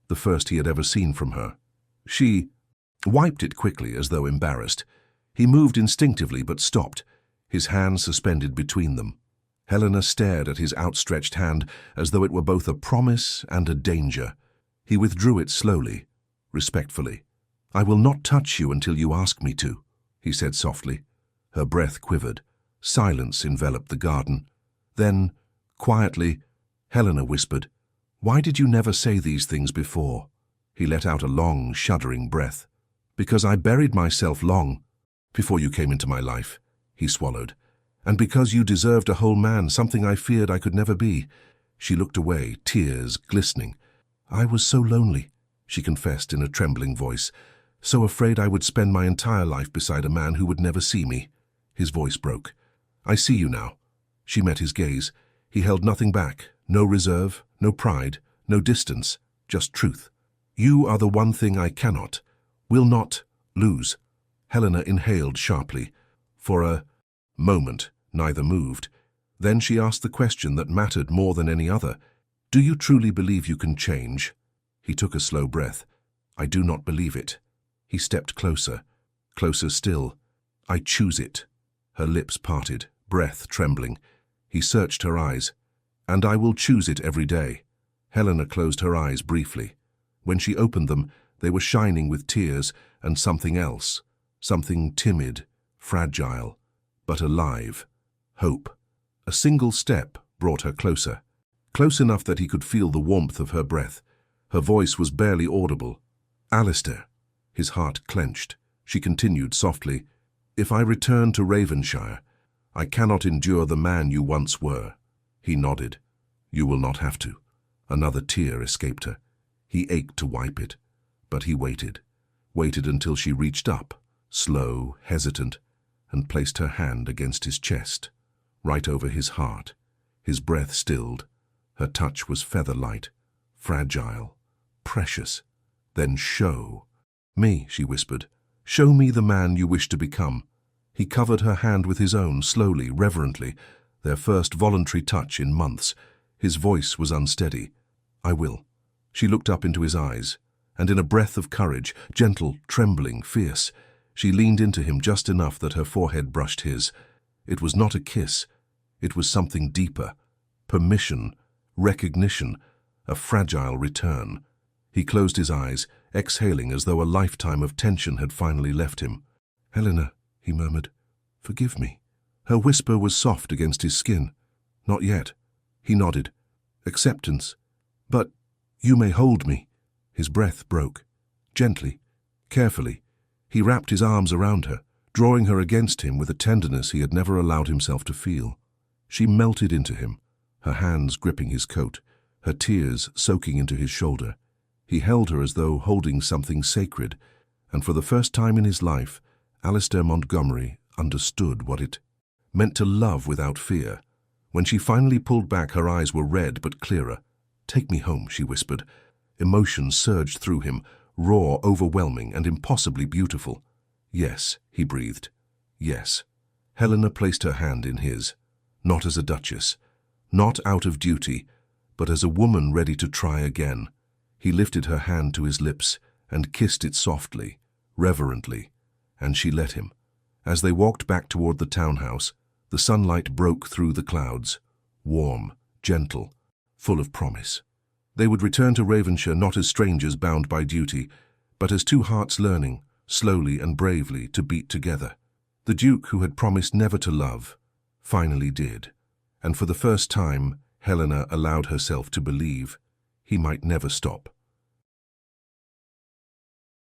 the first he had ever seen from her. She wiped it quickly as though embarrassed. He moved instinctively but stopped, his hands suspended between them. Helena stared at his outstretched hand as though it were both a promise and a danger. He withdrew it slowly, respectfully. "I will not touch you until you ask me to," he said softly. Her breath quivered. Silence enveloped the garden. Then, quietly, Helena whispered, "Why did you never say these things before?" He let out a long, shuddering breath. "Because I buried myself long before you came into my life," he swallowed. "And because you deserved a whole man, something I feared I could never be." She looked away, tears glistening. "I was so lonely," she confessed in a trembling voice, "so afraid I would spend my entire life beside a man who would never see me." His voice broke. "I see you now." She met his gaze. He held nothing back, no reserve, no pride, no distance, just truth. "You are the one thing I cannot, will not, lose." Helena inhaled sharply. For a moment, neither moved. Then she asked the question that mattered more than any other. "Do you truly believe you can change?" He took a slow breath. "I do not believe it." He stepped closer, closer still. "I choose it." Her lips parted, breath trembling. He searched her eyes. "And I will choose it every day." Helena closed her eyes briefly. When she opened them, they were shining with tears and something else, something timid, fragile, but alive. Hope. A single step brought her closer, close enough that he could feel the warmth of her breath. Her voice was barely audible. "Alistair." His heart clenched. She continued softly, "If I return to Ravenshire, I cannot endure the man you once were." He nodded. "You will not have to." Another tear escaped her. He ached to wipe it, but he waited until she reached up, slow, hesitant, and placed her hand against his chest, right over his heart. His breath stilled. Her touch was feather-light, fragile, precious. "Then show me," she whispered. "Show me the man you wish to become." He covered her hand with his own, slowly, reverently, their first voluntary touch in months. His voice was unsteady. "I will." She looked up into his eyes, and in a breath of courage, gentle, trembling, fierce, she leaned into him just enough that her forehead brushed his. It was not a kiss. It was something deeper. Permission, recognition, a fragile return. He closed his eyes, exhaling as though a lifetime of tension had finally left him. "Helena," he murmured, "forgive me." Her whisper was soft against his skin. "Not yet." He nodded. "Acceptance. But you may hold me." His breath broke. Gently, carefully, he wrapped his arms around her, drawing her against him with a tenderness he had never allowed himself to feel. She melted into him, her hands gripping his coat, her tears soaking into his shoulder. He held her as though holding something sacred, and for the first time in his life, Alistair Montgomery understood what it meant to love without fear. When she finally pulled back, her eyes were red but clearer. "Take me home," she whispered. Emotion surged through him, raw, overwhelming, and impossibly beautiful. "Yes," he breathed. "Yes." Helena placed her hand in his, not as a duchess, not out of duty, but as a woman ready to try again. He lifted her hand to his lips and kissed it softly, reverently, and she let him. As they walked back toward the townhouse, the sunlight broke through the clouds, warm, gentle, full of promise. They would return to Ravenshire not as strangers bound by duty, but as two hearts learning, slowly and bravely, to beat together. The Duke, who had promised never to love, finally did, and for the first time, Helena allowed herself to believe he might never stop.